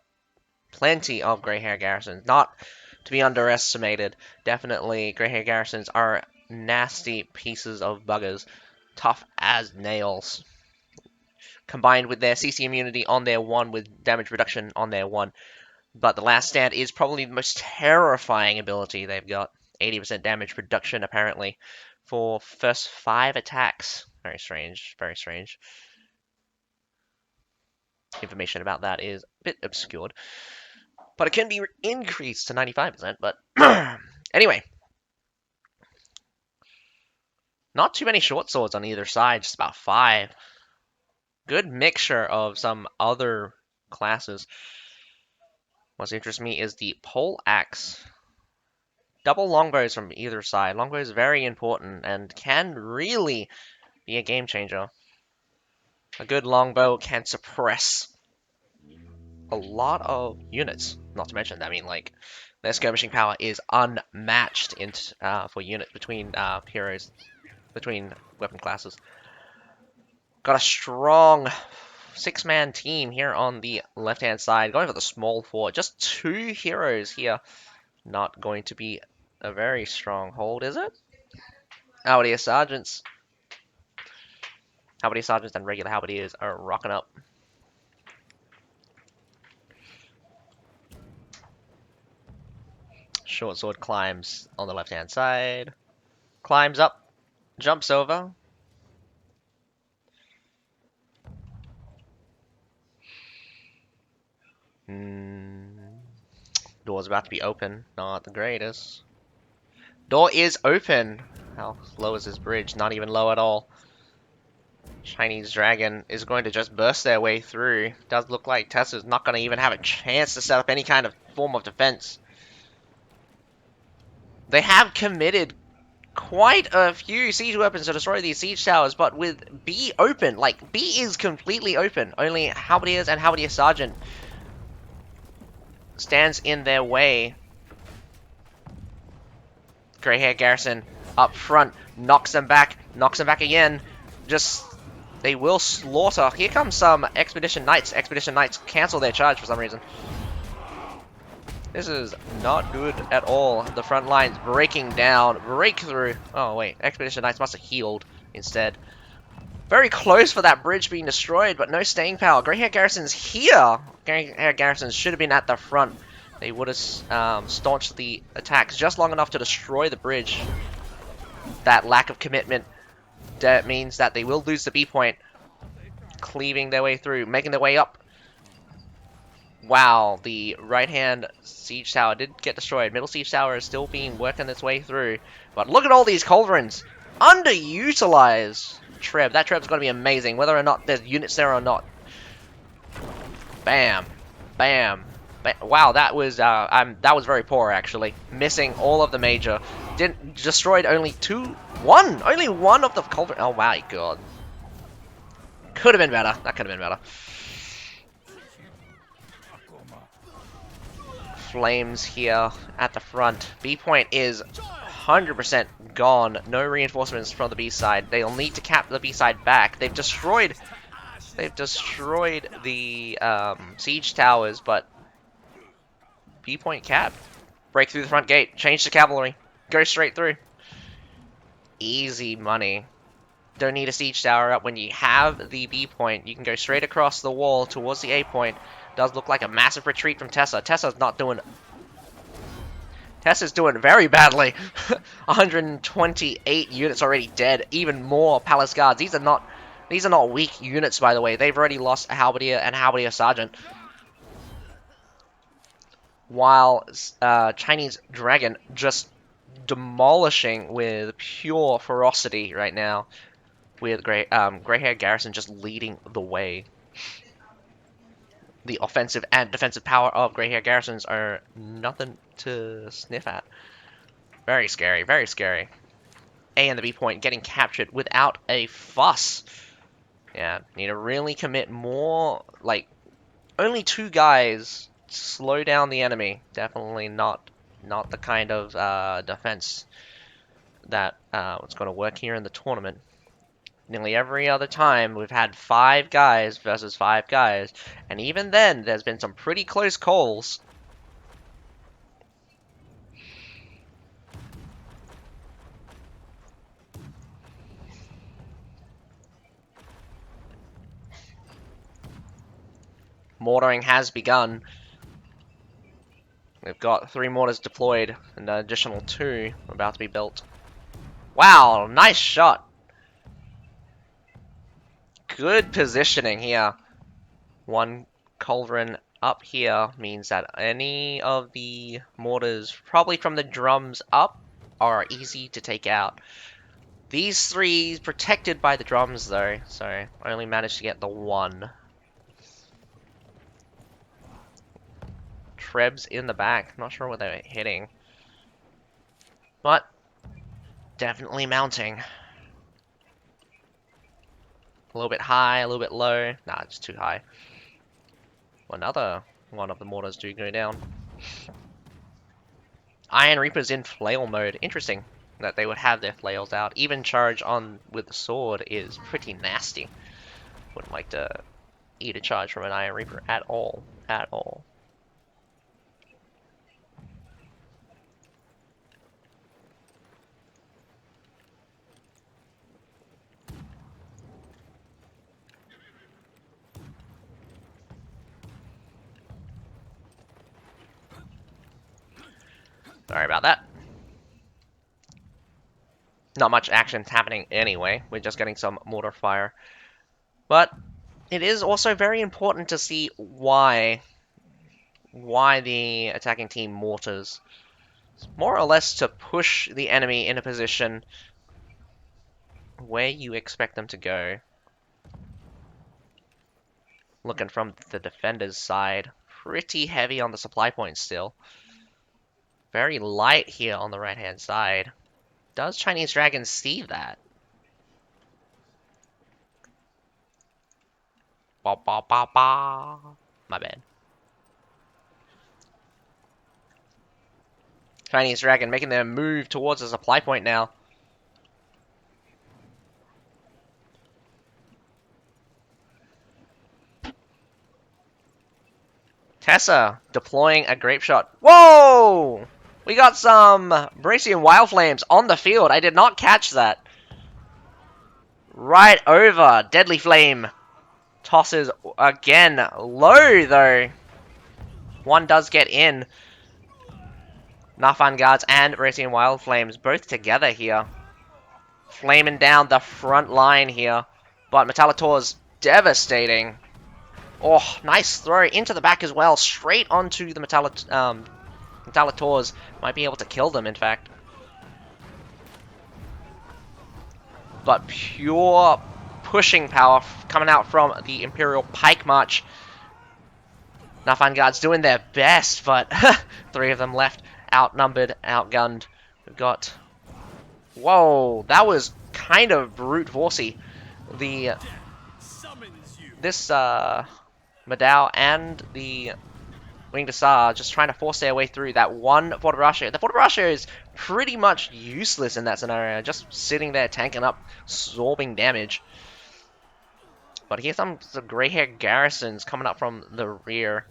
gray hair garrisons. Not to be underestimated. Definitely, gray hair garrisons are nasty pieces of buggers, tough as nails. Combined with their CC immunity on their 1 with damage reduction on their 1. But the Last Stand is probably the most terrifying ability they've got. 80% damage reduction, apparently, for first 5 attacks. Very strange, very strange. Information about that is a bit obscured. But it can be increased to 95%, but... anyway. Not too many short swords on either side, just about 5. Good mixture of some other classes. What interests me is the pole axe. Double longbows from either side. Longbow is very important and can really be a game changer. A good longbow can suppress a lot of units. Not to mention, I mean, like, their skirmishing power is unmatched for units between heroes, between weapon classes. Got a strong 6-man team here on the left-hand side, going for the small fort. Just 2 heroes here. Not going to be a very strong hold, is it? Halberdier Sergeants. Halberdier Sergeants and regular Halberdiers are rocking up. Short sword climbs on the left-hand side. Climbs up. Jumps over. Door's about to be open. Not the greatest. Door is open. How low is this bridge? Not even low at all. ChineseDragon is going to just burst their way through. Does look like TESA's not going to even have a chance to set up any kind of form of defense. They have committed quite a few siege weapons to destroy these siege towers, but with B open, like, B is completely open. Only Halberdiers and Halberdier Sergeant stands in their way. Grey Hair Garrison up front, knocks them back again. Just, they will slaughter. Here comes some Expedition Knights. Expedition Knights cancel their charge for some reason. This is not good at all. The front lines breaking down. Breakthrough. Oh, wait. Expedition Knights must have healed instead. Very close for that bridge being destroyed, but no staying power. Grey Hair Garrison's here. Grey Hair Garrisons should have been at the front. They would have staunched the attacks just long enough to destroy the bridge. That lack of commitment that means that they will lose the B point. Cleaving their way through, making their way up. Wow, the right-hand siege tower did get destroyed. Middle siege tower is still being working its way through. But look at all these cauldrons. Underutilized Treb. That Treb's going to be amazing, whether or not there's units there or not. Bam. Bam. Wow, that was very poor, actually. Missing all of the major. Destroyed only only one of the cauldron. Oh my god. Could have been better. That could have been better. Flames here at the front. B point is 100% gone. No reinforcements from the B side. They'll need to cap the B side back. They've destroyed the siege towers, but B point cap. Break through the front gate. Change to cavalry. Go straight through. Easy money. Don't need a siege tower up. When you have the B point, you can go straight across the wall towards the A point. Does look like a massive retreat from TESA. TESA's doing very badly. 128 units already dead. Even more palace guards. These are not weak units, by the way. They've already lost a Halberdier and Halberdier Sergeant. While ChineseDragon just demolishing with pure ferocity right now. With Grey Hair Garrison just leading the way. the offensive and defensive power of Grey Hair Garrisons are nothing to sniff at. Very scary, very scary. A and the B point getting captured without a fuss. Yeah, need to really commit more, like, only 2 guys slow down the enemy. Definitely not the kind of defense that was going to work here in the tournament. Nearly every other time we've had 5 guys versus 5 guys, and even then there's been some pretty close calls. Mortaring has begun. We've got 3 mortars deployed, and an additional 2 about to be built. Wow, nice shot. Good positioning here. 1 culverin up here means that any of the mortars, probably from the drums up, are easy to take out. These 3 protected by the drums though, so I only managed to get the 1. Trebs in the back, not sure what they're hitting. But definitely mounting. A little bit high, a little bit low. Nah, it's too high. Another one of the mortars do go down. Iron Reaper's in flail mode. Interesting that they would have their flails out. Even charge on with the sword is pretty nasty. Wouldn't like to eat a charge from an Iron Reaper at all. At all. Sorry about that. Not much action's happening anyway. We're just getting some mortar fire. But it is also very important to see why the attacking team mortars. It's more or less to push the enemy in a position where you expect them to go. Looking from the defender's side, pretty heavy on the supply point still. Very light here on the right-hand side. Does ChineseDragon see that? Ba ba ba ba. My bad. ChineseDragon making their move towards the supply point now. TESA deploying a grape shot. Whoa! We got some Bracian Wild Flames on the field. I did not catch that. Right over. Deadly Flame. Tosses again. Low, though. 1 does get in. Nafan Guards and Bracian Wild Flames both together here. Flaming down the front line here. But Metallitor's devastating. Oh, nice throw into the back as well. Straight onto the Metallitors. Might be able to kill them, in fact. But pure pushing power coming out from the Imperial Pike March. Nafan Guards doing their best, but 3 of them left. Outnumbered, outgunned. We've got... Whoa, that was kind of brute forcey. This Madao and the Winged Asar just trying to force their way through that 1 Forteracio. The Forteracio is pretty much useless in that scenario, just sitting there tanking up, absorbing damage. But here's some Grey Hair Garrisons coming up from the rear.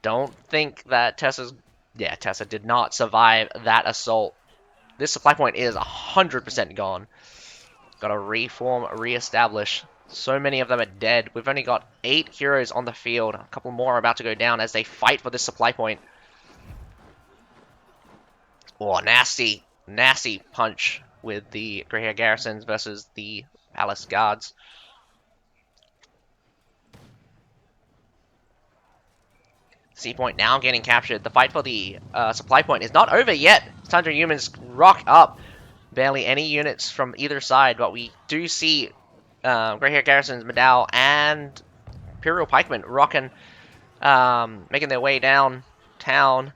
Don't think that TESA did not survive that assault. This supply point is 100% gone. Gotta reform, re-establish. So many of them are dead. We've only got 8 heroes on the field. A couple more are about to go down as they fight for this supply point. Oh, nasty punch with the Grey Hair Garrisons versus the Palace Guards. C point now getting captured. The fight for the supply point is not over yet. Tundra Humans rock up. Barely any units from either side, but we do see Grey Hair Garrisons, Madao, and Imperial Pikemen rocking making their way downtown.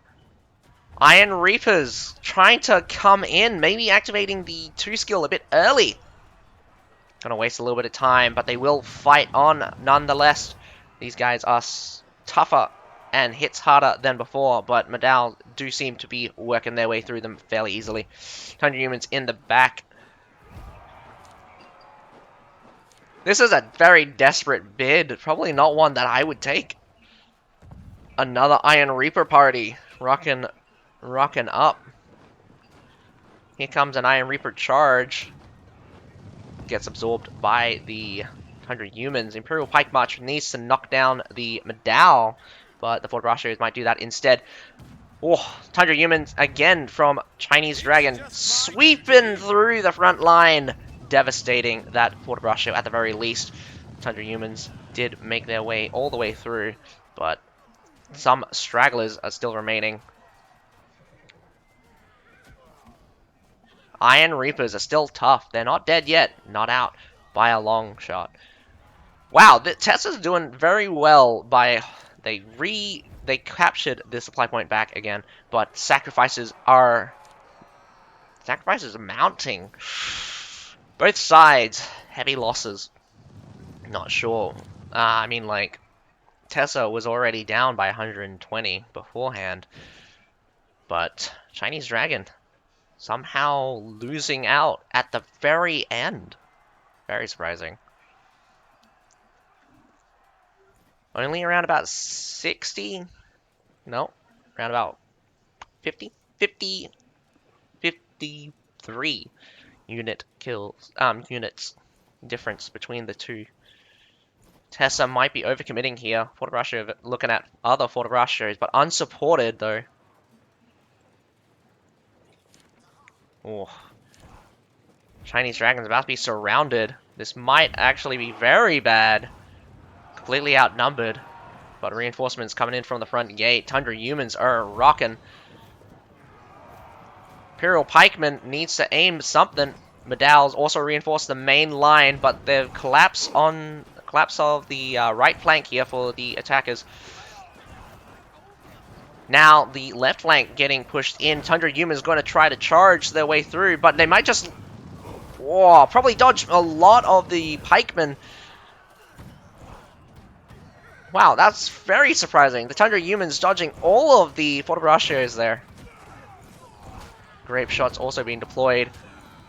Iron Reapers trying to come in, maybe activating the 2 skill a bit early. Gonna waste a little bit of time, but they will fight on nonetheless. These guys are tougher and hits harder than before, but Medal do seem to be working their way through them fairly easily. 100 humans in the back. This is a very desperate bid, probably not one that I would take. Another Iron Reaper party, rocking up. Here comes an Iron Reaper charge. Gets absorbed by the 100 humans. Imperial Pike March needs to knock down the Medal, but the Fort Rushers might do that instead. Oh, 100 humans again from ChineseDragon, sweeping through the front line, devastating that Fort Rusher at the very least. 100 humans did make their way all the way through, but some stragglers are still remaining. Iron Reapers are still tough. They're not dead yet. Not out by a long shot. Wow, the TESA's doing very well by they captured the supply point back again, but sacrifices are mounting. Both sides heavy losses. Not sure. I mean, like, TESA was already down by 120 beforehand, but ChineseDragon somehow losing out at the very end. Very surprising. Only around about 60? No, around about 50? 53 units difference between the two. TESA might be overcommitting here. Fort Russia looking at other Fort Russias, but unsupported though. Oh. ChineseDragon's about to be surrounded. This might actually be very bad. Completely outnumbered. But reinforcements coming in from the front gate. 100 humans are rocking. Imperial Pikeman needs to aim something. Medal's also reinforced the main line, but the collapse of the right flank here for the attackers. Now the left flank getting pushed in. 100 humans going to try to charge their way through, but they might just probably dodge a lot of the pikemen. Wow, that's very surprising. The 100 humans dodging all of the Fort Russias there. Grape shots also being deployed.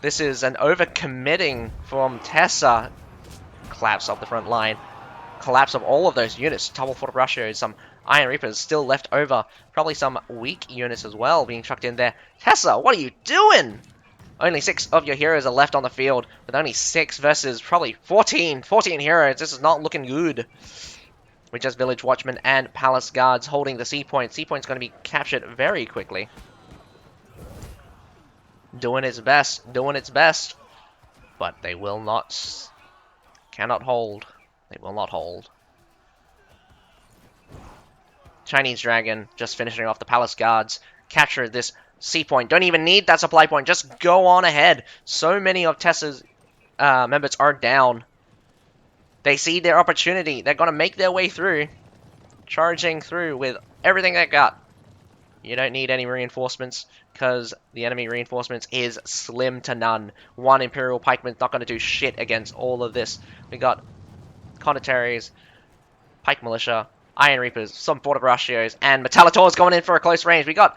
This is an overcommitting from TESA. Collapse of the front line. Collapse of all of those units. Double Fort Russia, some Iron Reapers still left over. Probably some weak units as well being chucked in there. TESA, what are you doing? Only 6 of your heroes are left on the field, with only 6 versus probably 14 heroes. This is not looking good. With just Village Watchmen and Palace Guards holding the C point. C point's going to be captured very quickly. Doing its best, but they will not, cannot hold. They will not hold. ChineseDragon just finishing off the Palace Guards. Capture this C point. Don't even need that supply point. Just go on ahead. So many of TESA's members are down. They see their opportunity. They're going to make their way through. Charging through with everything they got. You don't need any reinforcements, because the enemy reinforcements is slim to none. One Imperial Pikeman's not going to do shit against all of this. We got Condottieri, Pike Militia, Iron Reapers, some Fort Russios, and Metallators going in for a close range. We got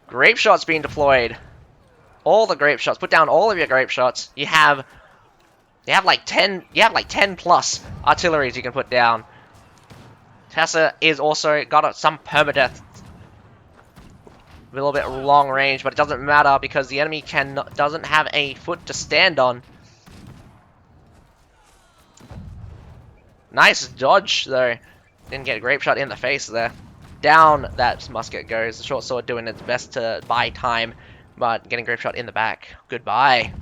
Grape Shots being deployed. All the Grape Shots. Put down all of your Grape Shots. You have like 10 plus artilleries you can put down. TESA is also got some permadeath. A little bit long range, but it doesn't matter because the enemy doesn't have a foot to stand on. Nice dodge though. Didn't get a grape shot in the face there. Down that musket goes. The short sword doing its best to buy time, but getting grape shot in the back. Goodbye.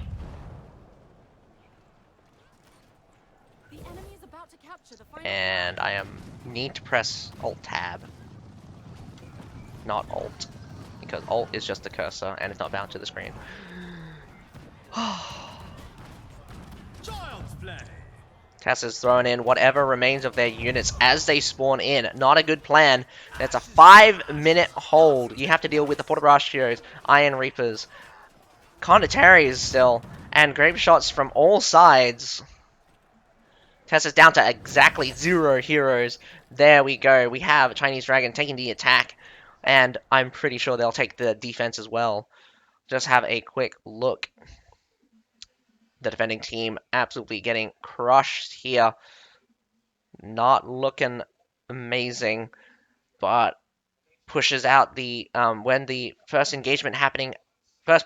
The enemy is about to capture the final And I need to press Alt Tab, not Alt, because Alt is just a cursor and it's not bound to the screen. Child's play. TESA's thrown in whatever remains of their units as they spawn in. Not a good plan. That's a 5-minute hold. You have to deal with the Portabraschios, Iron Reapers, Condottieri still, and grape shots from all sides. TESA's down to exactly 0 heroes. There we go. We have ChineseDragon taking the attack, and I'm pretty sure they'll take the defense as well. Just have a quick look. The defending team absolutely getting crushed here. Not looking amazing, but pushes out the when the first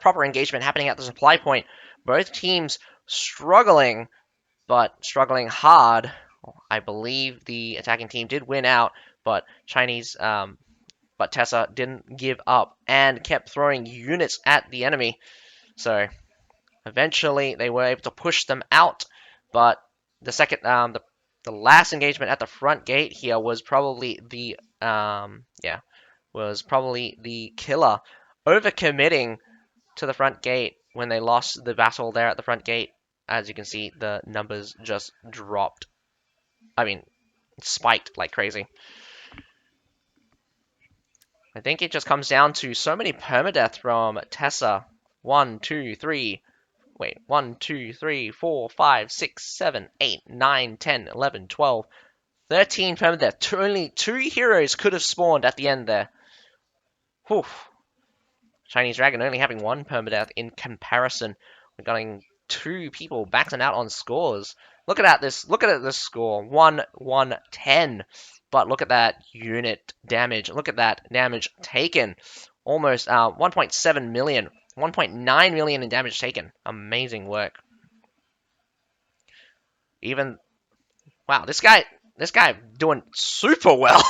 proper engagement happening at the supply point. Both teams struggling, but struggling hard. I believe the attacking team did win out, but but TESA didn't give up and kept throwing units at the enemy. So eventually they were able to push them out, but the second the last engagement at the front gate here was probably the killer, overcommitting to the front gate when they lost the battle there at the front gate. As you can see, the numbers just dropped. I mean, spiked like crazy. I think it just comes down to so many permadeath from TESA. 1, 2, 3. Wait, 1, 2, 3, 4, 5, 6, 7, 8, 9, 10, 11, 12, 13 permadeath. Only 2 heroes could have spawned at the end there. Whew. ChineseDragon only having 1 permadeath in comparison. We're getting 2 people backing out on scores. Look at this. Look at this score. 1, 1, 10. But look at that unit damage. Look at that damage taken. Almost 1.7 million. 1.9 million in damage taken. Amazing work. Even wow, this guy doing super well.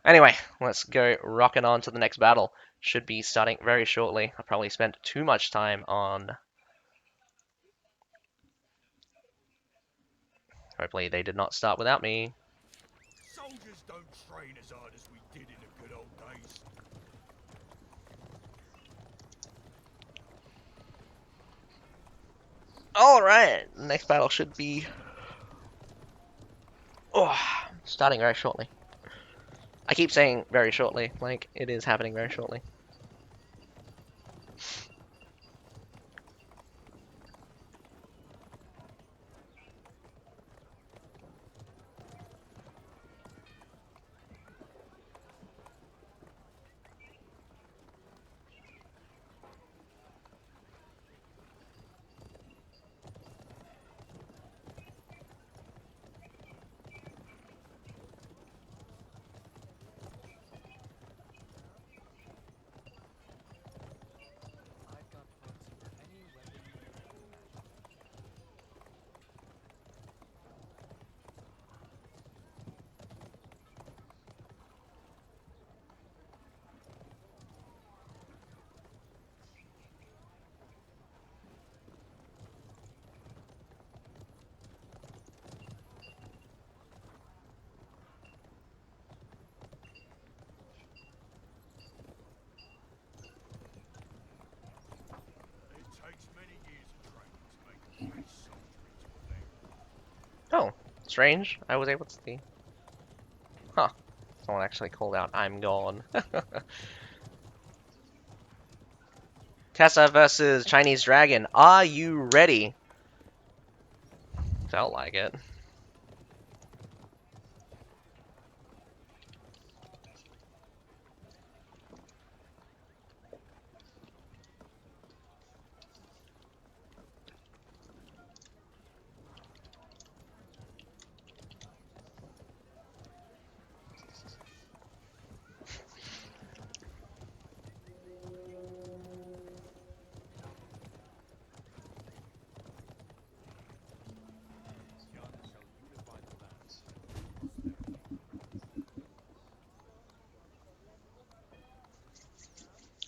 Anyway, let's go rocking on to the next battle. Should be starting very shortly. I probably spent too much time on. Hopefully they did not start without me. Soldiers don't train as hard as we did in the good old days. Alright, next battle should be starting very shortly. I keep saying very shortly, like it is happening very shortly. I've got parts for any weapon you can imagine. It takes many years of training to make a fresh soldier into a man. Oh, strange. I was able to see. Huh. Someone actually called out, I'm gone. TESA versus ChineseDragon. Are you ready? Felt like it. Young shall unify the lands and prosperity.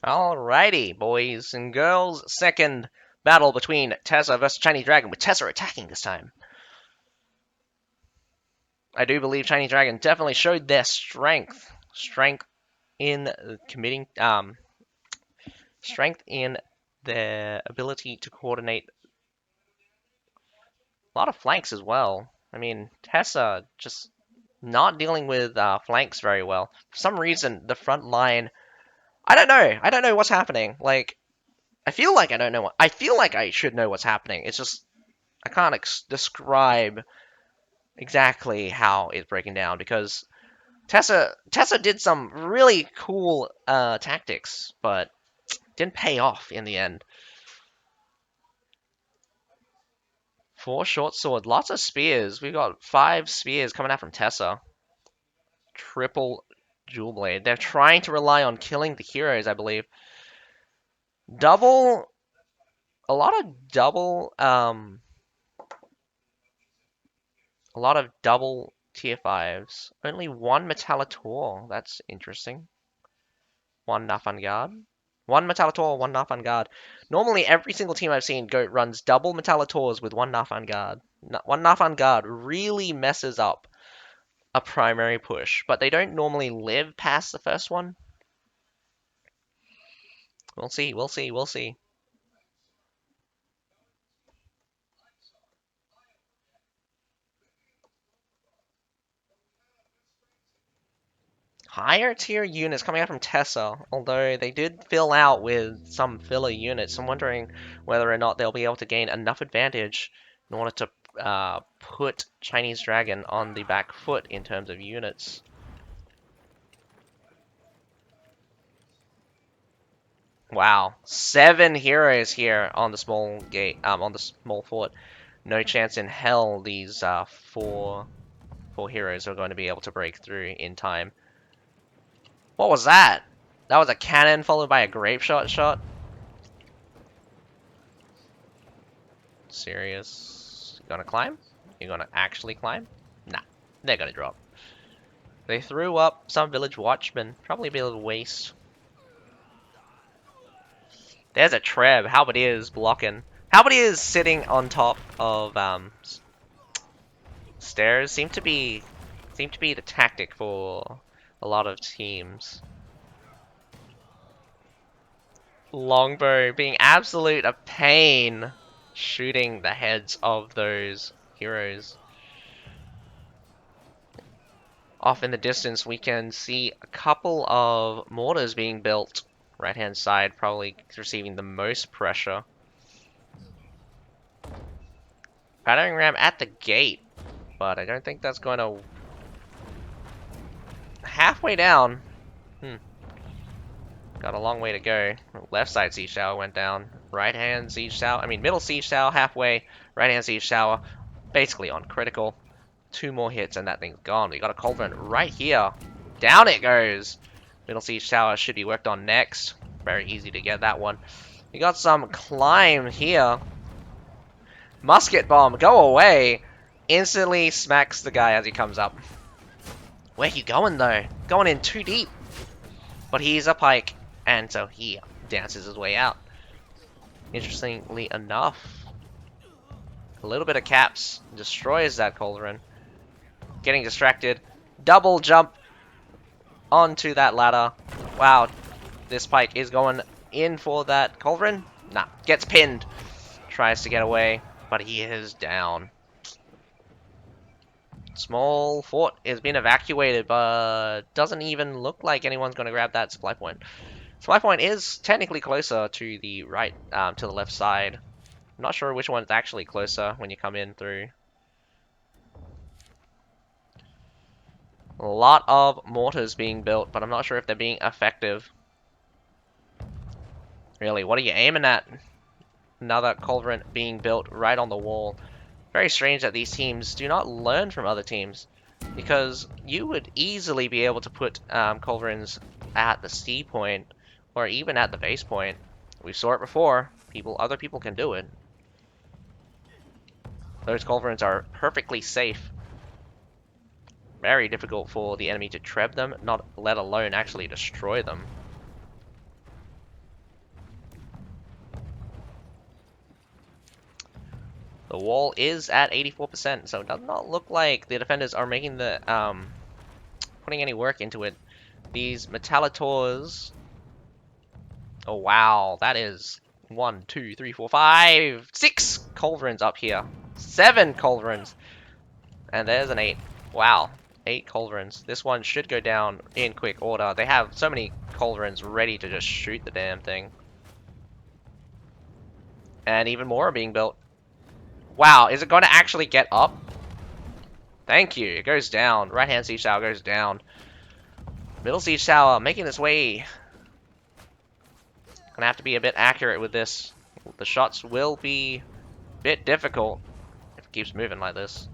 Alrighty, boys and girls. Second battle between TESA versus ChineseDragon, with TESA attacking this time. I do believe ChineseDragon definitely showed their strength. In committing, strength in their ability to coordinate A lot of flanks as well. I mean, TESA just not dealing with flanks very well. For some reason, the front line. I don't know. I don't know what's happening. Like, I feel like I don't know. I feel like I should know what's happening. It's just I can't describe exactly how it's breaking down because TESA did some really cool tactics, but didn't pay off in the end. 4 short sword, lots of spears. We've got 5 spears coming out from TESA. Triple dual blade. They're trying to rely on killing the heroes, I believe. Double, a lot of double, a lot of double tier 5s. Only 1 Metallitor. That's interesting. 1 Nafangard. 1 Metallitor, 1 Nafangard. Normally, every single team I've seen runs double Metallitors with 1 Nafangard. 1 Nafangard really messes up a primary push, but they don't normally live past the first one. We'll see, we'll see, we'll see. Higher tier units coming out from TESA, although they did fill out with some filler units. I'm wondering whether or not they'll be able to gain enough advantage in order to put ChineseDragon on the back foot in terms of units. Wow, 7 heroes here on the small gate, on the small fort. No chance in hell these four heroes are going to be able to break through in time. What was that? That was a cannon followed by a grape shot. Serious? You gonna climb? You gonna actually climb? Nah, they're gonna drop. They threw up some village watchmen. Probably be a little waste. There's a Treb. Halberdiers blocking. Halberdiers sitting on top of stairs seem to be the tactic for a lot of teams. Longbow being absolute a pain shooting the heads of those heroes. Off in the distance we can see a couple of mortars being built. Right hand side probably receiving the most pressure. Battering ram at the gate, but I don't think that's going to... Halfway down. Got a long way to go. Left side siege tower went down. Right hand siege tower, I mean middle siege tower halfway. Right hand siege tower basically on critical. 2 more hits and that thing's gone. We got a cauldron right here. Down it goes. Middle siege tower should be worked on next. Very easy to get that one. We got some climb here. Musket bomb, go away. Instantly smacks the guy as he comes up. Where you going though? Going in too deep. But he's a pike, and so he dances his way out. Interestingly enough, a little bit of caps destroys that cauldron. Getting distracted. Double jump onto that ladder. Wow, this pike is going in for that cauldron. Nah, gets pinned. Tries to get away, but he is down. Small fort has been evacuated, but doesn't even look like anyone's going to grab that supply point. Supply point is technically closer to the right, to the left side. I'm not sure which one's actually closer when you come in through. A lot of mortars being built, but I'm not sure if they're being effective. Really, what are you aiming at? Another cauldron being built right on the wall. Very strange that these teams do not learn from other teams, because you would easily be able to put cauldrons at the C point or even at the base point. We saw it before. Other people can do it. Those cauldrons are perfectly safe. Very difficult for the enemy to treb them, not let alone actually destroy them. The wall is at 84%, so it does not look like the defenders are making the putting any work into it. These Metallitors. Oh wow, that is 1, 2, 3, 4, 5, 6 cauldrons up here. 7 culverins. And there's an 8. Wow. 8 culverins. This one should go down in quick order. They have so many culverins ready to just shoot the damn thing. And even more are being built. Wow, is it going to actually get up? Thank you. It goes down. Right-hand siege tower goes down. Middle siege tower making its way. Gonna have to be a bit accurate with this. The shots will be a bit difficult if it keeps moving like this.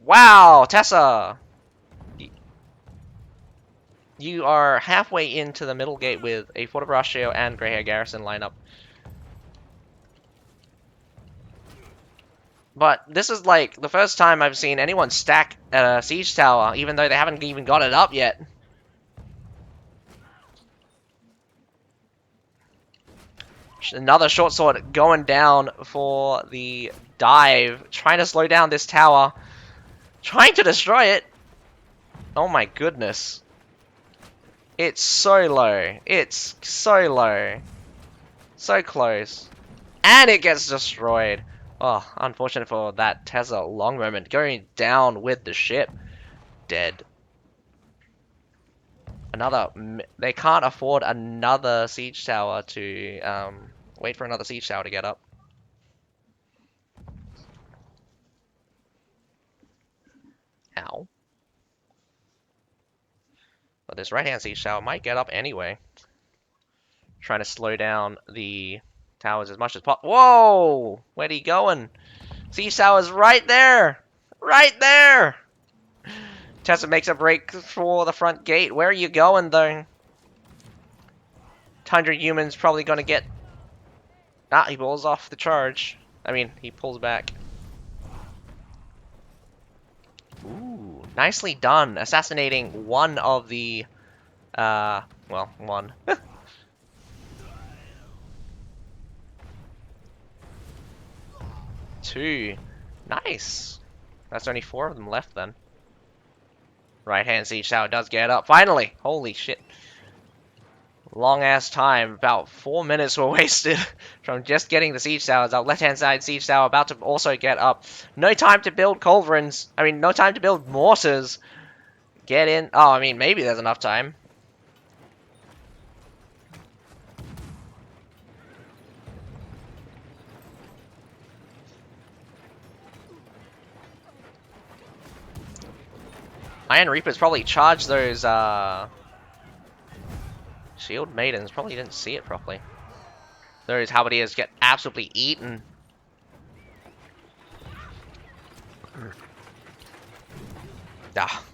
Wow, TESA! You are halfway into the middle gate with a Fort of Ratio and Grey Hair Garrison lineup. But this is like the first time I've seen anyone stack a siege tower, even though they haven't even got it up yet. Another short sword going down for the dive, trying to slow down this tower, trying to destroy it. Oh my goodness. It's so low. It's so low. So close. And it gets destroyed. Oh, unfortunate for that TESA long moment. Going down with the ship. Dead. They can't afford another siege tower to, wait for another siege tower to get up. Ow. But this right-hand siege tower might get up anyway. Trying to slow down the towers as much as possible. Whoa! Where'd he going? Siege tower's right there! Right there! TESA makes a break for the front gate. Where are you going, though? 100 humans probably gonna get... Ah, he pulls off the charge. I mean, he pulls back. Ooh, nicely done. Assassinating one of the... well, one. 2. Nice. That's only 4 of them left then. Right-hand siege tower does get up. Finally! Holy shit. Long ass time. About 4 minutes were wasted from just getting the siege towers up. Left-hand side siege tower about to also get up. No time to build culverins. I mean, no time to build mortars. Get in. Oh, I mean, maybe there's enough time. Iron Reapers probably charged those, Shield Maidens. Probably didn't see it properly. Those Halberdiers get absolutely eaten. Ah.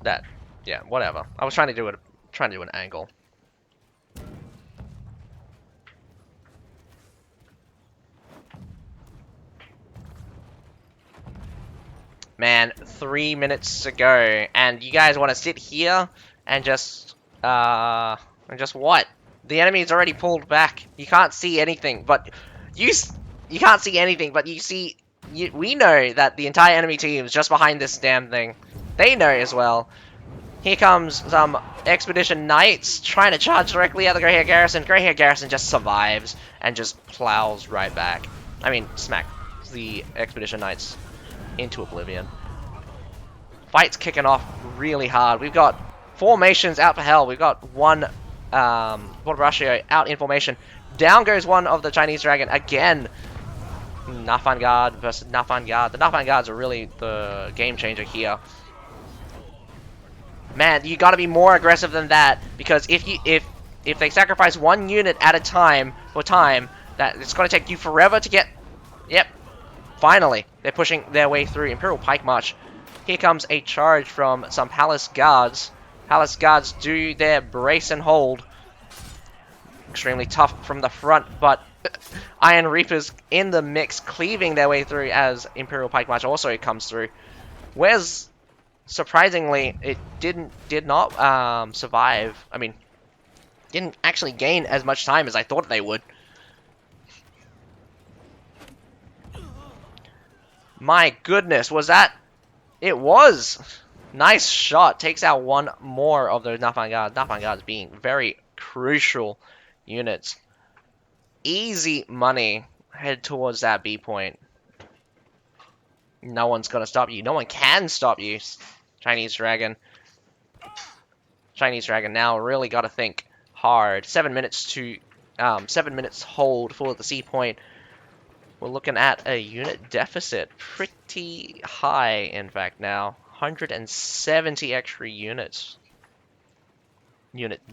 That. Yeah, whatever. I was trying to do an angle. Man, 3 minutes to go, and you guys want to sit here and just what? The enemy's already pulled back. You can't see anything, but you can't see anything, but you see. We know that the entire enemy team is just behind this damn thing. They know as well. Here comes some Expedition Knights trying to charge directly at the Grey Hair Garrison. Grey Hair Garrison just survives and just plows right back. I mean, smack the Expedition Knights into oblivion. Fight's kicking off really hard. We've got formations out for hell. We've got one Ratio out in formation. Down goes one of the Chinese Dragon again. Nafan Guard versus Nafan Guard. The Nafan Guards are really the game changer here. Man, you gotta be more aggressive than that, because if they sacrifice one unit at a time for time, that it's gonna take you forever to get. Yep. Finally, they're pushing their way through. Imperial Pike March. Here comes a charge from some Palace Guards. Palace Guards do their brace and hold. Extremely tough from the front, but Iron Reapers in the mix, cleaving their way through as Imperial Pike March also comes through. Whereas, surprisingly, it did not survive. I mean, didn't actually gain as much time as I thought they would. My goodness, was that? It was! Nice shot. Takes out one more of those Nafan Guards. Nafan Guards being very crucial units. Easy money. Head towards that B point. No one's gonna stop you. No one can stop you. Chinese Dragon. Chinese Dragon now really got to think hard. 7 minutes to 7 minutes hold for the C point. We're looking at a unit deficit, pretty high in fact now. 170 extra unit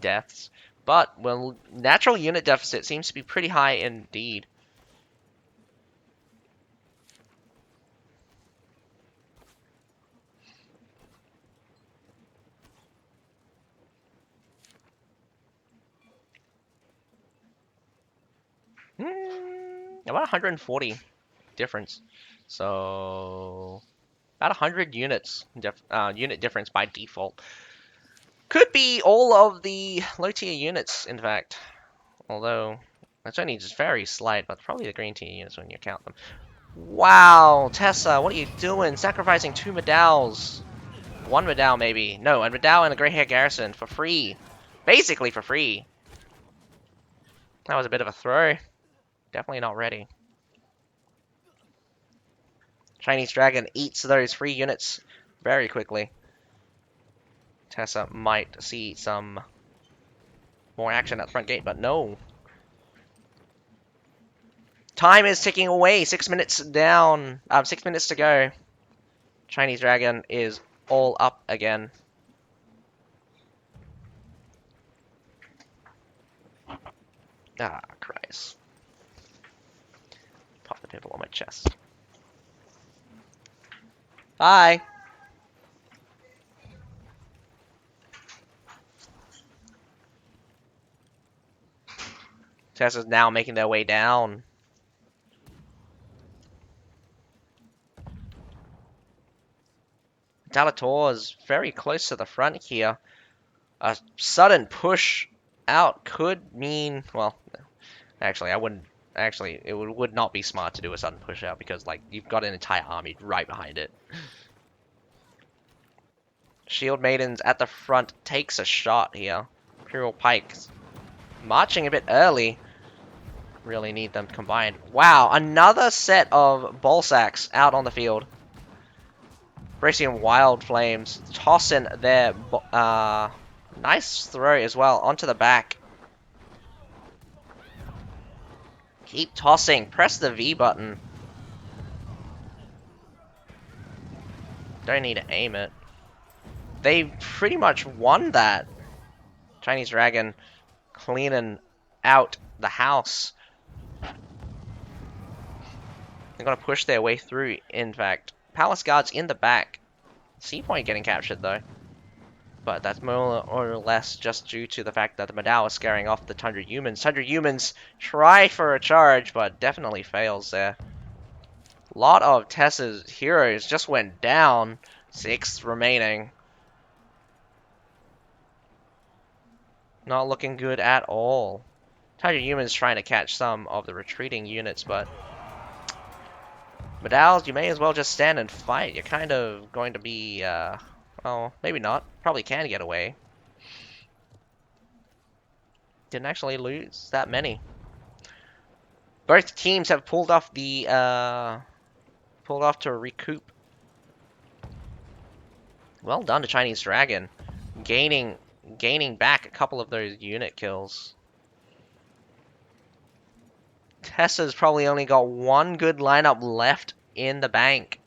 deaths. But well, natural unit deficit seems to be pretty high indeed. About 140 difference. So about 100 units unit difference by default. Could be all of the low tier units, in fact. Although it's only just very slight, but probably the green tier units when you count them. Wow, TESA, what are you doing? Sacrificing 2 medals. 1 medal maybe. No, a medal and a grey hair garrison for free. Basically for free. That was a bit of a throw. Definitely not ready. Chinese Dragon eats those free units very quickly. TESA might see some more action at the front gate, but no. Time is ticking away. 6 minutes down. 6 minutes to go. Chinese Dragon is all up again. Ah, Christ. Pop the pimple on my chest. Hi. TESA's now making their way down. Dalator's very close to the front here. A sudden push out could mean, well, actually, I wouldn't. Actually, it would not be smart to do a sudden push out because, like, you've got an entire army right behind it. Shield Maidens at the front takes a shot here. Imperial Pikes marching a bit early. Really need them combined. Wow, another set of Bolsacks out on the field. Bracian Wild Flames tossing their nice throw as well onto the back. Keep tossing. Press the V button. Don't need to aim it. They pretty much won that. Chinese Dragon cleaning out the house. They're going to push their way through, in fact. Palace Guards in the back. C point getting captured, though. But that's more or less just due to the fact that the Madao is scaring off the Tundra Humans. Tundra Humans try for a charge, but definitely fails there. A lot of TESA's heroes just went down. 6 remaining. Not looking good at all. Tundra Humans trying to catch some of the retreating units, but Medals, you may as well just stand and fight. You're kind of going to be, well, maybe not. Probably can get away. Didn't actually lose that many. Both teams have pulled off the, pulled off to recoup. Well done to Chinese Dragon. Gaining back a couple of those unit kills. TESA's probably only got one good lineup left in the bank.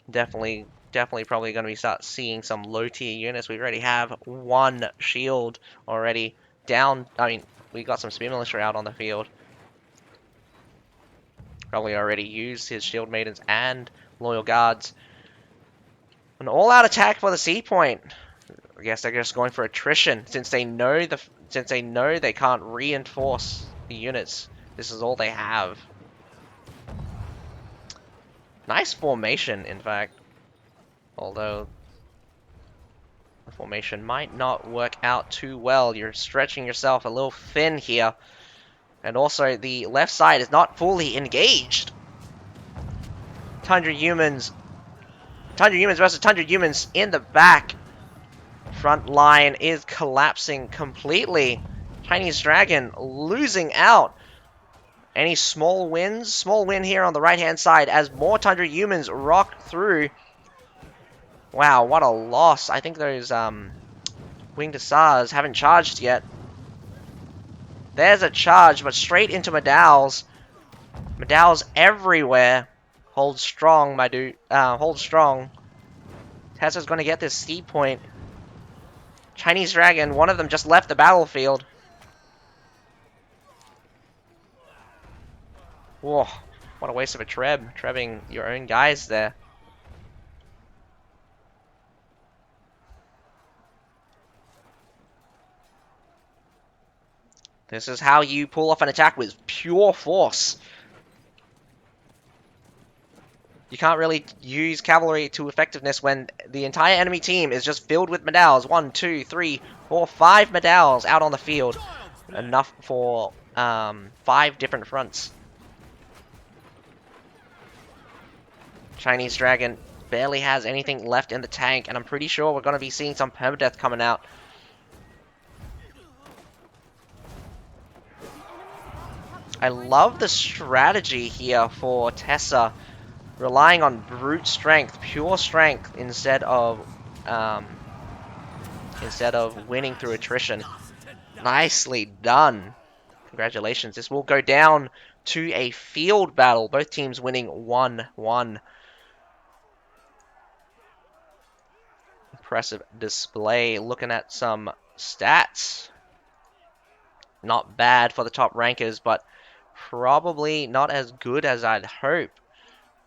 Definitely probably going to be start seeing some low tier units. We already have 1 shield already down. I mean, we got some spear militia out on the field. Probably already used his shield maidens and loyal guards. An all-out attack for the C point. I guess they're just going for attrition since they know they can't reinforce the units. This is all they have. Nice formation, in fact. Although the formation might not work out too well. You're stretching yourself a little thin here. And also the left side is not fully engaged. Tundra Humans versus Tundra Humans in the back. Front line is collapsing completely. Chinese Dragon losing out. Any small wins? Small win here on the right-hand side as more Tundra humans rock through. Wow, what a loss. I think those winged Asars haven't charged yet. There's a charge, but straight into Medal's. Medal's everywhere. Hold strong, my dude. Hold strong. TESA's going to get this steep point. Chinese Dragon, one of them just left the battlefield. Whoa, what a waste of a Treb. Trebbing your own guys there. This is how you pull off an attack with pure force. You can't really use cavalry to effectiveness when the entire enemy team is just filled with Medals. 1, 2, 3, 4, 5 Medals out on the field. Enough for 5 different fronts. Chinese Dragon barely has anything left in the tank, and I'm pretty sure we're going to be seeing some permadeath coming out. I love the strategy here for TESA, relying on brute strength, pure strength, instead of winning through attrition. Nicely done. Congratulations. This will go down to a field battle. Both teams winning 1-1. Impressive display. Looking at some stats. Not bad for the top rankers, but probably not as good as I'd hope.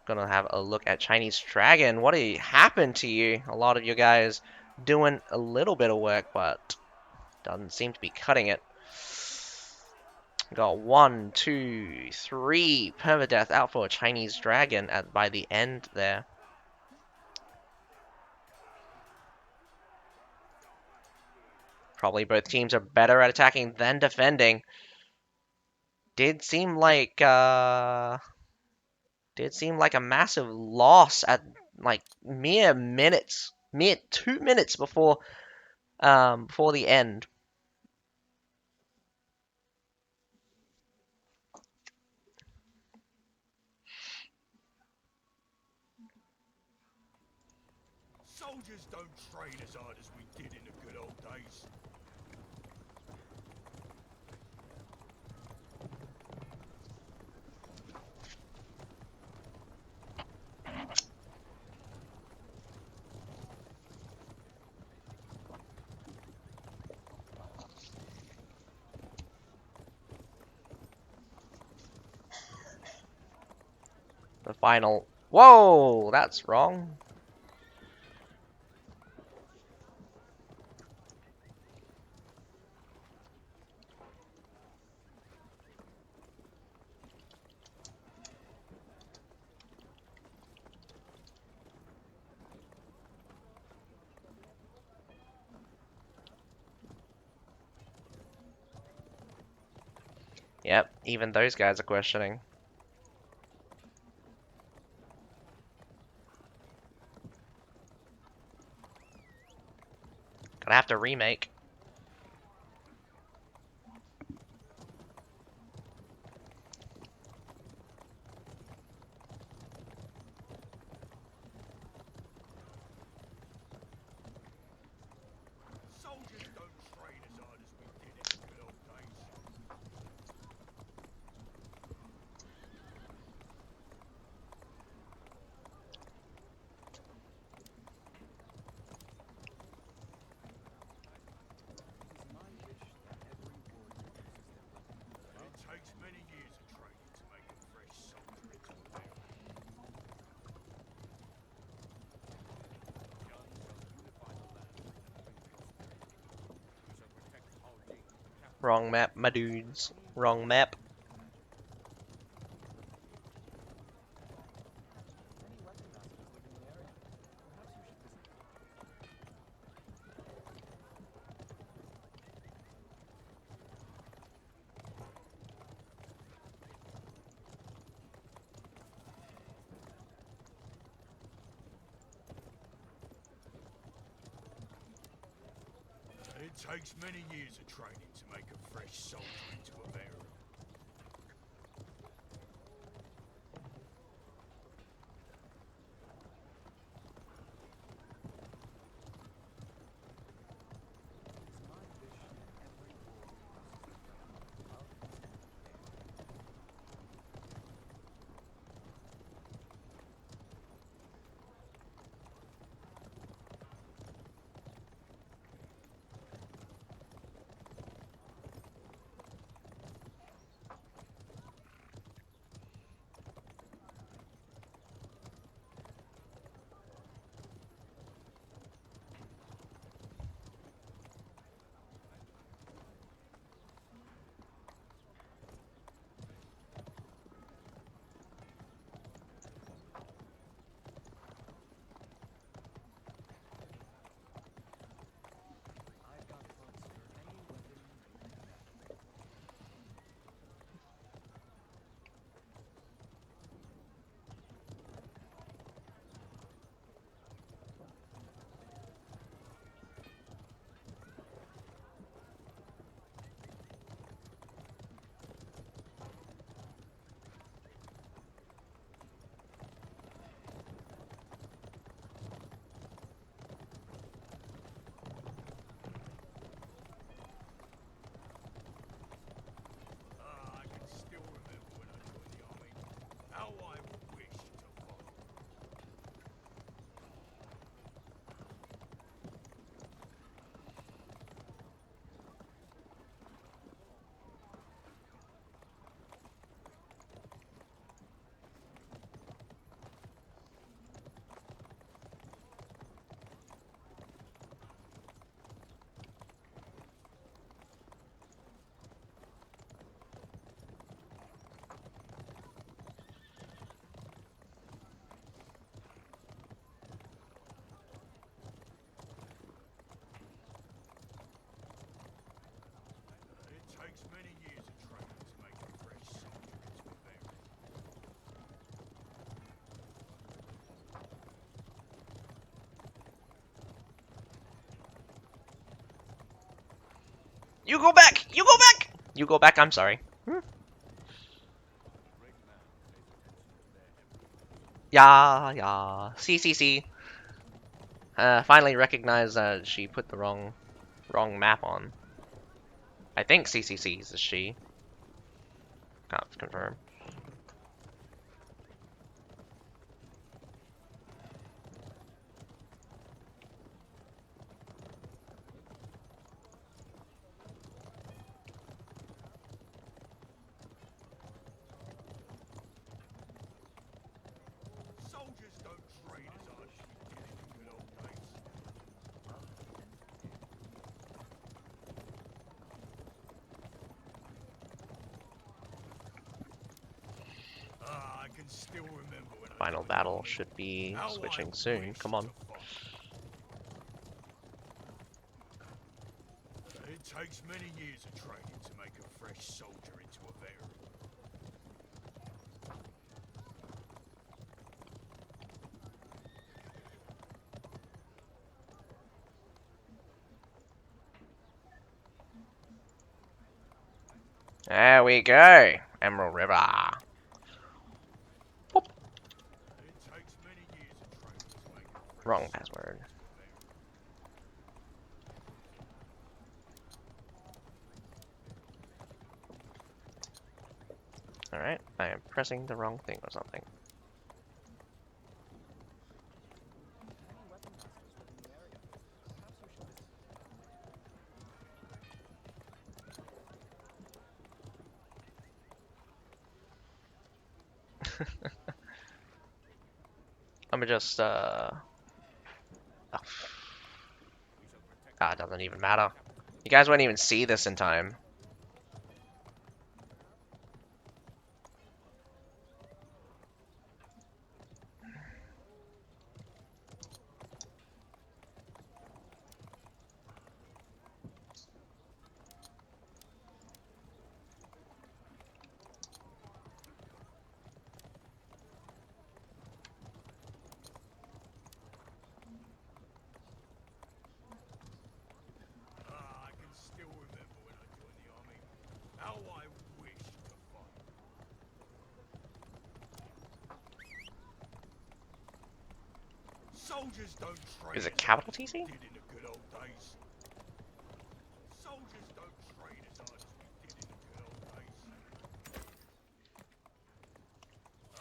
Gonna have a look at Chinese Dragon. What happened to you? A lot of you guys doing a little bit of work, but doesn't seem to be cutting it. Got 1, 2, 3 permadeath out for a Chinese Dragon by the end there. Probably both teams are better at attacking than defending. Did seem like a massive loss at like mere 2 minutes before the end. Soldiers don't train as hard as we did in the good old days. The final. Whoa, that's wrong. Yep, even those guys are questioning. Gonna have to remake. Soldiers don't train as hard as we did in the good old days. It takes many years of training to make a fresh soldier into a man. Wrong map, my dudes. Wrong map. It takes many years of training to make a fresh soldier into a veteran. It's my wish that every war crosses the ground. Love and there. I've got parts for any weapon made in that. I can still remember when I joined the army. How I wish to follow. It takes many years of training to make a fresh soldier into a veteran. You go back! You go back! You go back, I'm sorry. Yeah, yeah. C. Finally recognized that she put the wrong map on. I think C is a she. Can't confirm. Soldiers don't train as hard as we did in the good old days. I can still remember when I Final joined the battle army. should be How I switching soon. wished Come on. to follow. It takes many years of training to make a fresh soldier into a veteran. There we go. Emerald River. Whoop. It takes many years of training to make a fresh Wrong soldier password. into a veteran. Alright, I am pressing the wrong thing or something. Many weapon masters live in the area. Perhaps you should visit. Let me just, it doesn't even matter. You guys won't even see this in time. I Soldiers don't train Is it as capital hard as TC? we did in the good old days. Soldiers don't train as hard as we did in the good old days.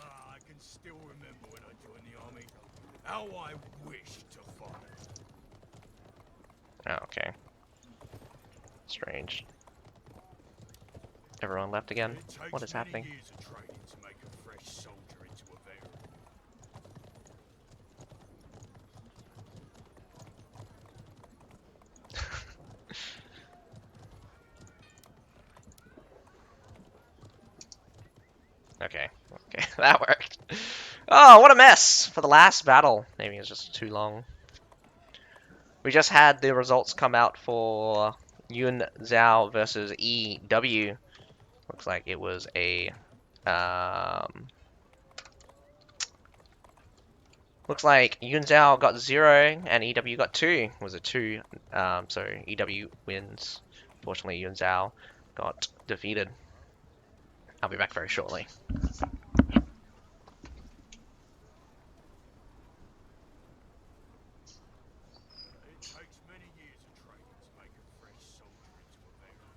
I can still remember when I joined the army. How I wished to fight. Oh, okay. Strange. Everyone left again? It takes What is many happening? years of training to make a fresh soldier into a veteran. Okay, okay, that worked. Oh, what a mess for the last battle. Maybe it's just too long. We just had the results come out for Yun Zhao versus EW. Looks like it was a looks like Yun Zhao got 0 and EW got 2. It was a 2, so EW wins. Fortunately, Yun Zhao got defeated. I'll be back very shortly. It takes many years of training to make a fresh soldier into a veteran.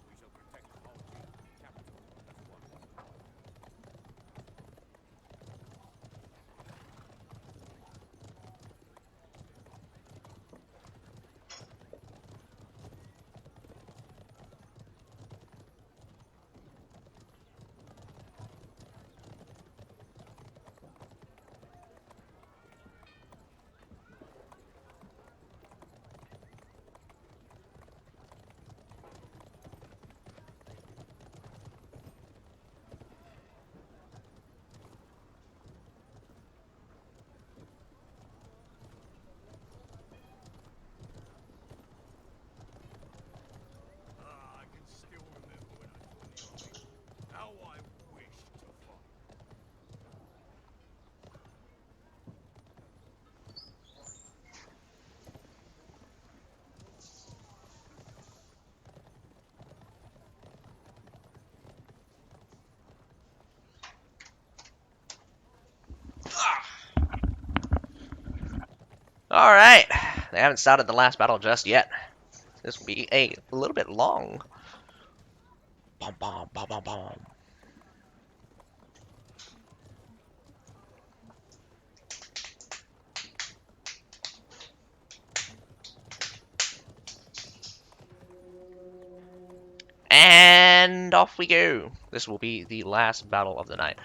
We shall protect Algiers, capital as one. I can still remember when I joined the army. How I wished to fight. Alright, they haven't started the last battle just yet. This will be a little bit long. Bom, bom, bom, bom, bom. And off we go. This will be the last battle of the night.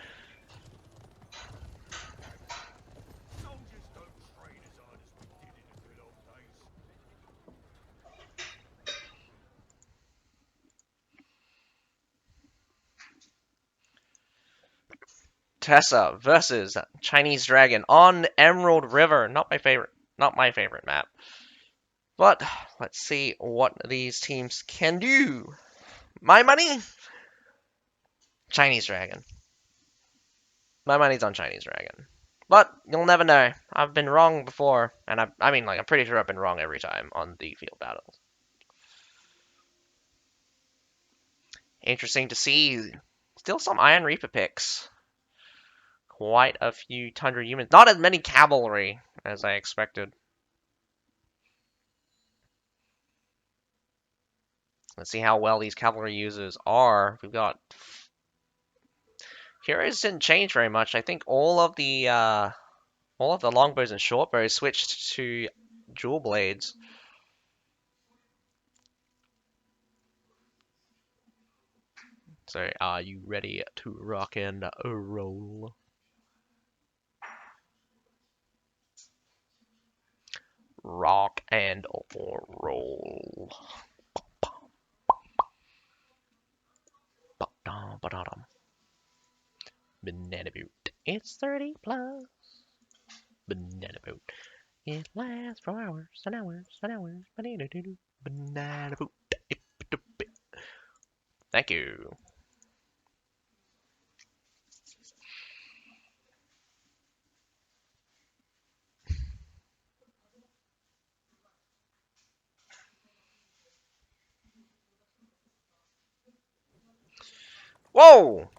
Soldiers don't train as hard as we did in the good old days. TESA versus ChineseDragon on Emerald River. Not my favorite map. But let's see what these teams can do. My money, ChineseDragon. My money's on ChineseDragon. But you'll never know. I've been wrong before, and I mean, like, I'm pretty sure I've been wrong every time on the field battles. Interesting to see. Still some Iron Reaper picks. Quite a few Tundra humans. Not as many cavalry as I expected. Let's see how well these cavalry users are. We've got heroes didn't change very much. I think all of the longbows and shortbows switched to dual blades. So, are you ready to rock and roll? Rock and roll. Banana boot. It's 30 plus. Banana boot. It lasts for hours and hours and hours. Banana boot. Thank you. Whoa!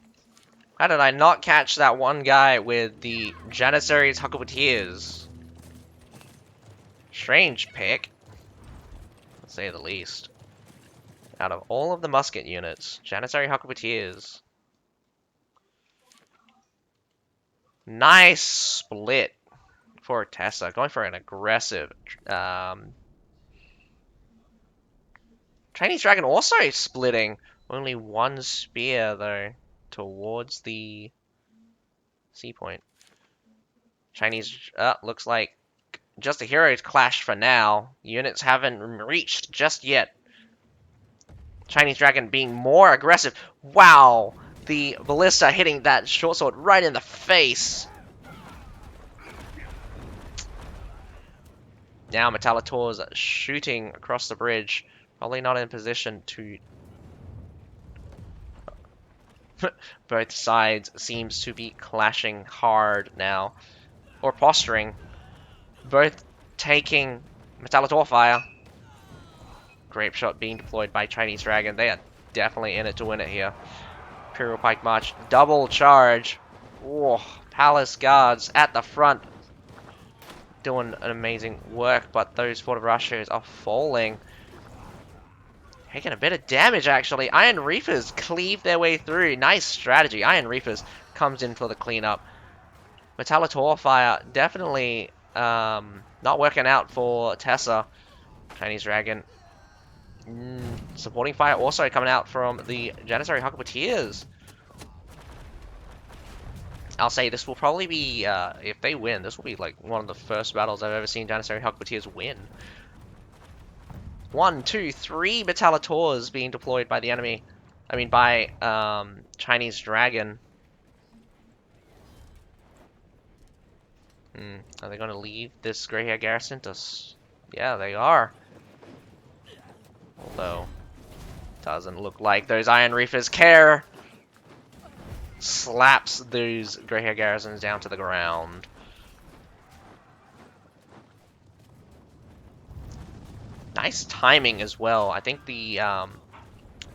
How did I not catch that one guy with the Janissary's Hucklebeteers? Strange pick, to say the least. Out of all of the musket units, Janissary Hucklebeteers. Nice split for TESA. Going for an aggressive. ChineseDragon also splitting. Only one spear, though, towards the C point. Chinese, looks like just a hero's clash for now. Units haven't reached just yet. ChineseDragon being more aggressive. Wow! The ballista hitting that short sword right in the face. Now Metallitor's shooting across the bridge. Probably not in position to... Both sides seems to be clashing hard now. Or posturing. Both taking Metallitor fire. Grape shot being deployed by ChineseDragon. They are definitely in it to win it here. Imperial Pike March. Double charge. Whoa. Palace Guards at the front. Doing an amazing work, but those Fort of Russians are falling. Taking a bit of damage, actually. Iron Reapers cleave their way through. Nice strategy. Iron Reapers comes in for the cleanup. Metallitor fire definitely not working out for TESA. ChineseDragon. Supporting fire also coming out from the Janissary Hucklebeteers. I'll say this will probably be, if they win, this will be like one of the first battles I've ever seen Janissary Hucklebeteers win. 1, 2, 3 Metallitors being deployed by the enemy. I mean, by ChineseDragon. Are they going to leave this Grey Hair Garrison to... Yeah, they are. Although, doesn't look like those Iron Reapers care. Slaps those Grey Hair Garrisons down to the ground. Nice timing as well. I think the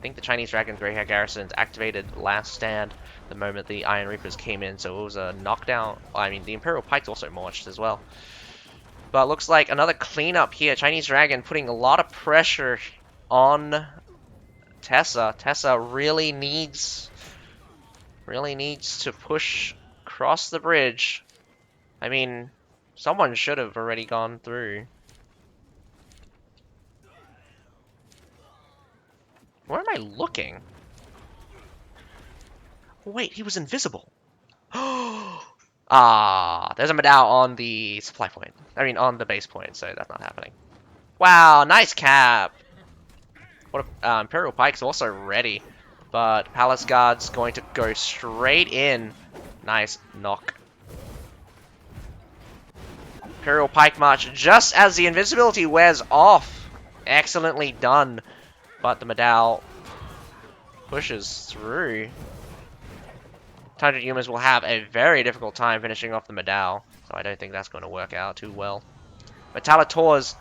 ChineseDragon Grey Hair Garrisons activated Last Stand the moment the Iron Reapers came in, so it was a knockdown. I mean, the Imperial Pikes also marched as well. But looks like another cleanup here. ChineseDragon putting a lot of pressure on TESA. TESA really needs to push across the bridge. I mean, someone should have already gone through. Where am I looking? Wait, he was invisible. Ah, there's a medal on the supply point. I mean, on the base point, so that's not happening. Wow, nice cap. What Imperial Pike's also ready, but Palace Guard's going to go straight in. Nice knock. Imperial Pike March just as the invisibility wears off. Excellently done. But the medal pushes through. 100 humans will have a very difficult time finishing off the medal, so I don't think that's going to work out too well. Metallitor's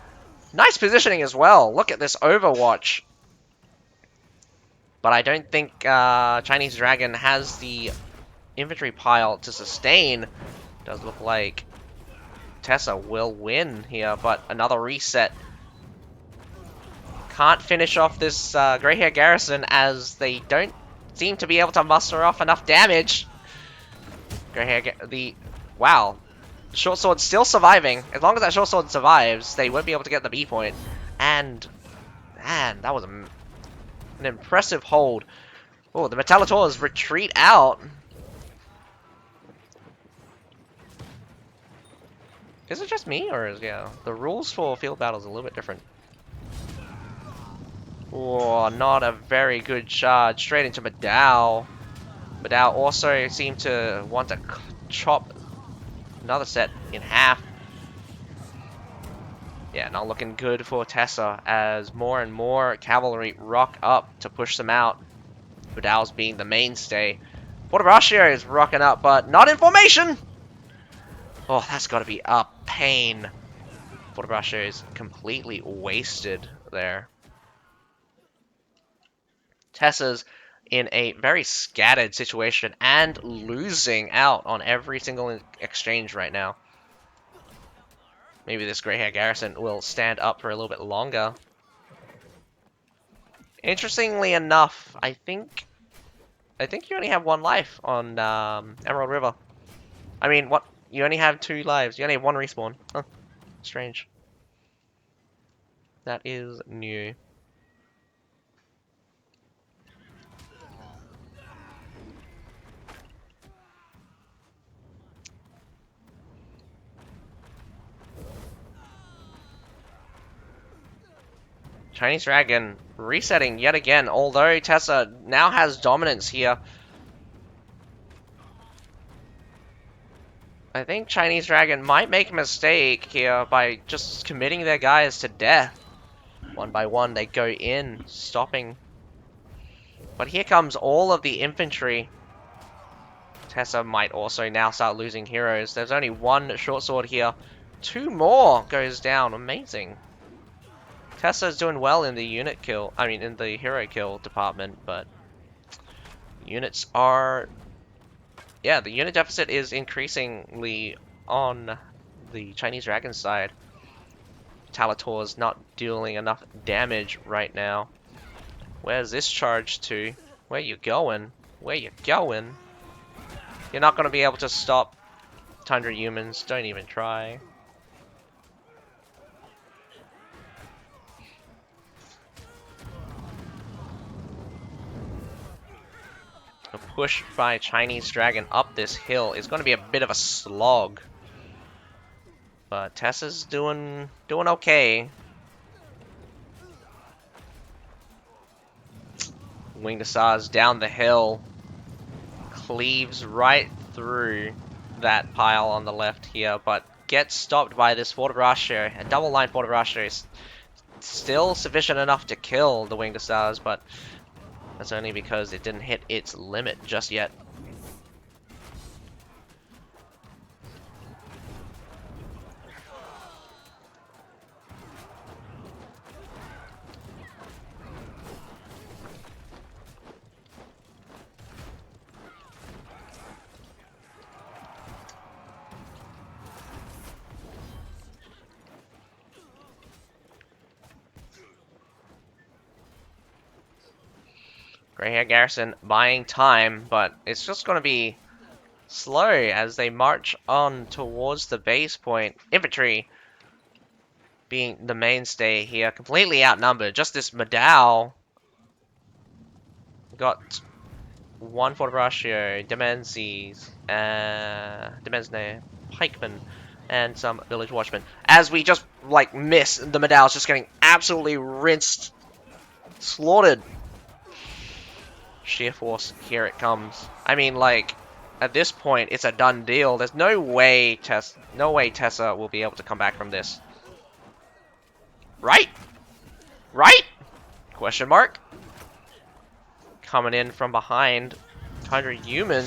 nice positioning as well. Look at this Overwatch. But I don't think ChineseDragon has the infantry pile to sustain. Does look like TESA will win here, but another reset. Can't finish off this Grey Hair Garrison as they don't seem to be able to muster off enough damage. Grey Hair, wow. Short Sword still surviving. As long as that Short Sword survives, they won't be able to get the B point. And, man, that was an impressive hold. Oh, the Metallitors retreat out. Is it just me, or is, yeah, the rules for field battles a little bit different? Oh, not a very good charge. Straight into Medal. Medal also seemed to want to chop another set in half. Yeah, not looking good for TESA as more and more cavalry rock up to push them out. Vidal's being the mainstay. Fortebraccio is rocking up, but not in formation! Oh, that's got to be a pain. Fortebraccio is completely wasted there. TESA's in a very scattered situation and losing out on every single exchange right now. Maybe this grey hair garrison will stand up for a little bit longer. Interestingly enough, I think you only have one life on Emerald River. I mean, what? You only have 2 lives. You only have 1 respawn. Huh. Strange. That is new. ChineseDragon resetting yet again, although TESA now has dominance here. I think ChineseDragon might make a mistake here by just committing their guys to death. One by one they go in, stopping. But here comes all of the infantry. TESA might also now start losing heroes. There's only 1 short sword here. 2 more goes down. Amazing. TESA's doing well in the unit kill, in the hero kill department, but units are, yeah, the unit deficit is increasingly on the ChineseDragon side. Talator's not dealing enough damage right now. Where's this charge to? Where you going? Where you going? You're not going to be able to stop Tundra humans. Don't even try. A push by ChineseDragon up this hill is going to be a bit of a slog. But TESA's doing okay. Winged Hussars down the hill. Cleaves right through that pile on the left here, but gets stopped by this Fortebraccio. A double line Fortebraccio is still sufficient enough to kill the Winged Hussars, but that's only because it didn't hit its limit just yet. Grey Hair Garrison buying time, but it's just going to be slow as they march on towards the base point. Infantry being the mainstay here, completely outnumbered. Just this Madao got 1 Fortebraccio, Demensne, Pikemen, and some village watchmen. As we just like miss, the Madao's just getting absolutely rinsed, slaughtered. Sheer force, here it comes. I mean, like, at this point, it's a done deal. There's no way TESA will be able to come back from this. Right? Right? Question mark. Coming in from behind, 100 human.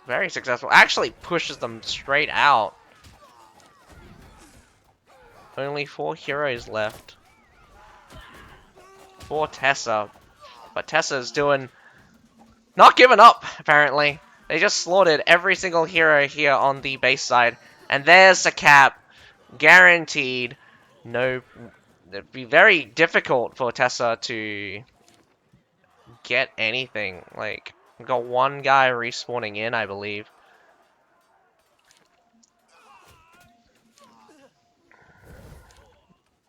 Very successful. Actually pushes them straight out. Only 4 heroes left for TESA, but TESA's not giving up, apparently. They just slaughtered every single hero here on the base side, and there's the cap, guaranteed. No, it'd be very difficult for TESA to get anything. Like, we've got 1 guy respawning in, I believe.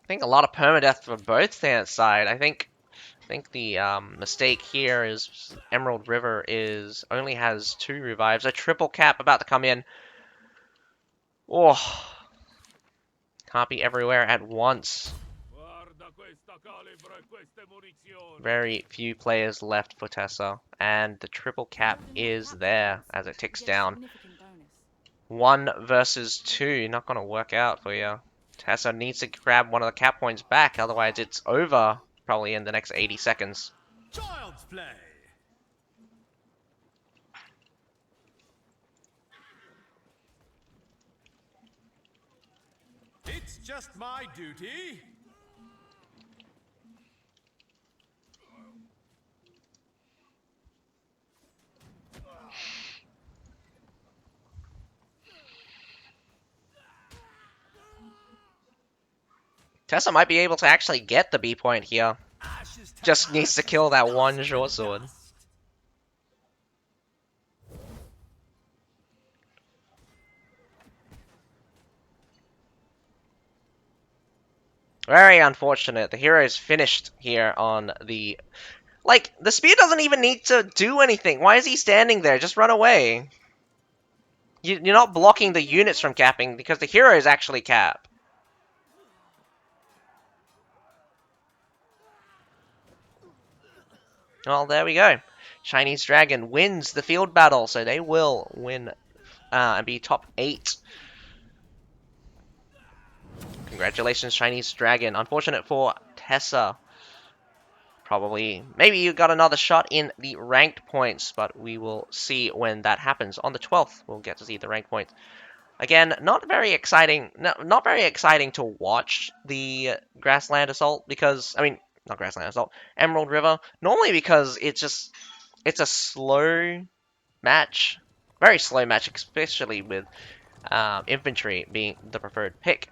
I think a lot of permadeath for both stance side. I think the mistake here is Emerald River only has 2 revives. A triple cap about to come in. Oh, can't be everywhere at once. Very few players left for TESA, and the triple cap is there as it ticks down. 1 versus 2, not gonna work out for you. TESA needs to grab one of the cap points back, otherwise it's over probably in the next 80 seconds. Child's play. It's just my duty. TESA might be able to actually get the B point here. Ashes to Just needs to ashes, kill that dust one to short sword. dust. Very unfortunate. The hero is finished here on the... Like, the spear doesn't even need to do anything. Why is he standing there? Just run away. You're not blocking the units from capping because the hero is actually cap. Well, there we go. ChineseDragon wins the field battle, so they will win and be top 8. Congratulations, ChineseDragon. Unfortunate for TESA. Probably. Maybe you got another shot in the ranked points, but we will see when that happens. On the 12th, we'll get to see the ranked points. Again, not very exciting. Not very exciting to watch the Grassland Assault because, I mean, not Grassland Assault, Emerald River. Normally because it's a slow match, very slow match, especially with infantry being the preferred pick.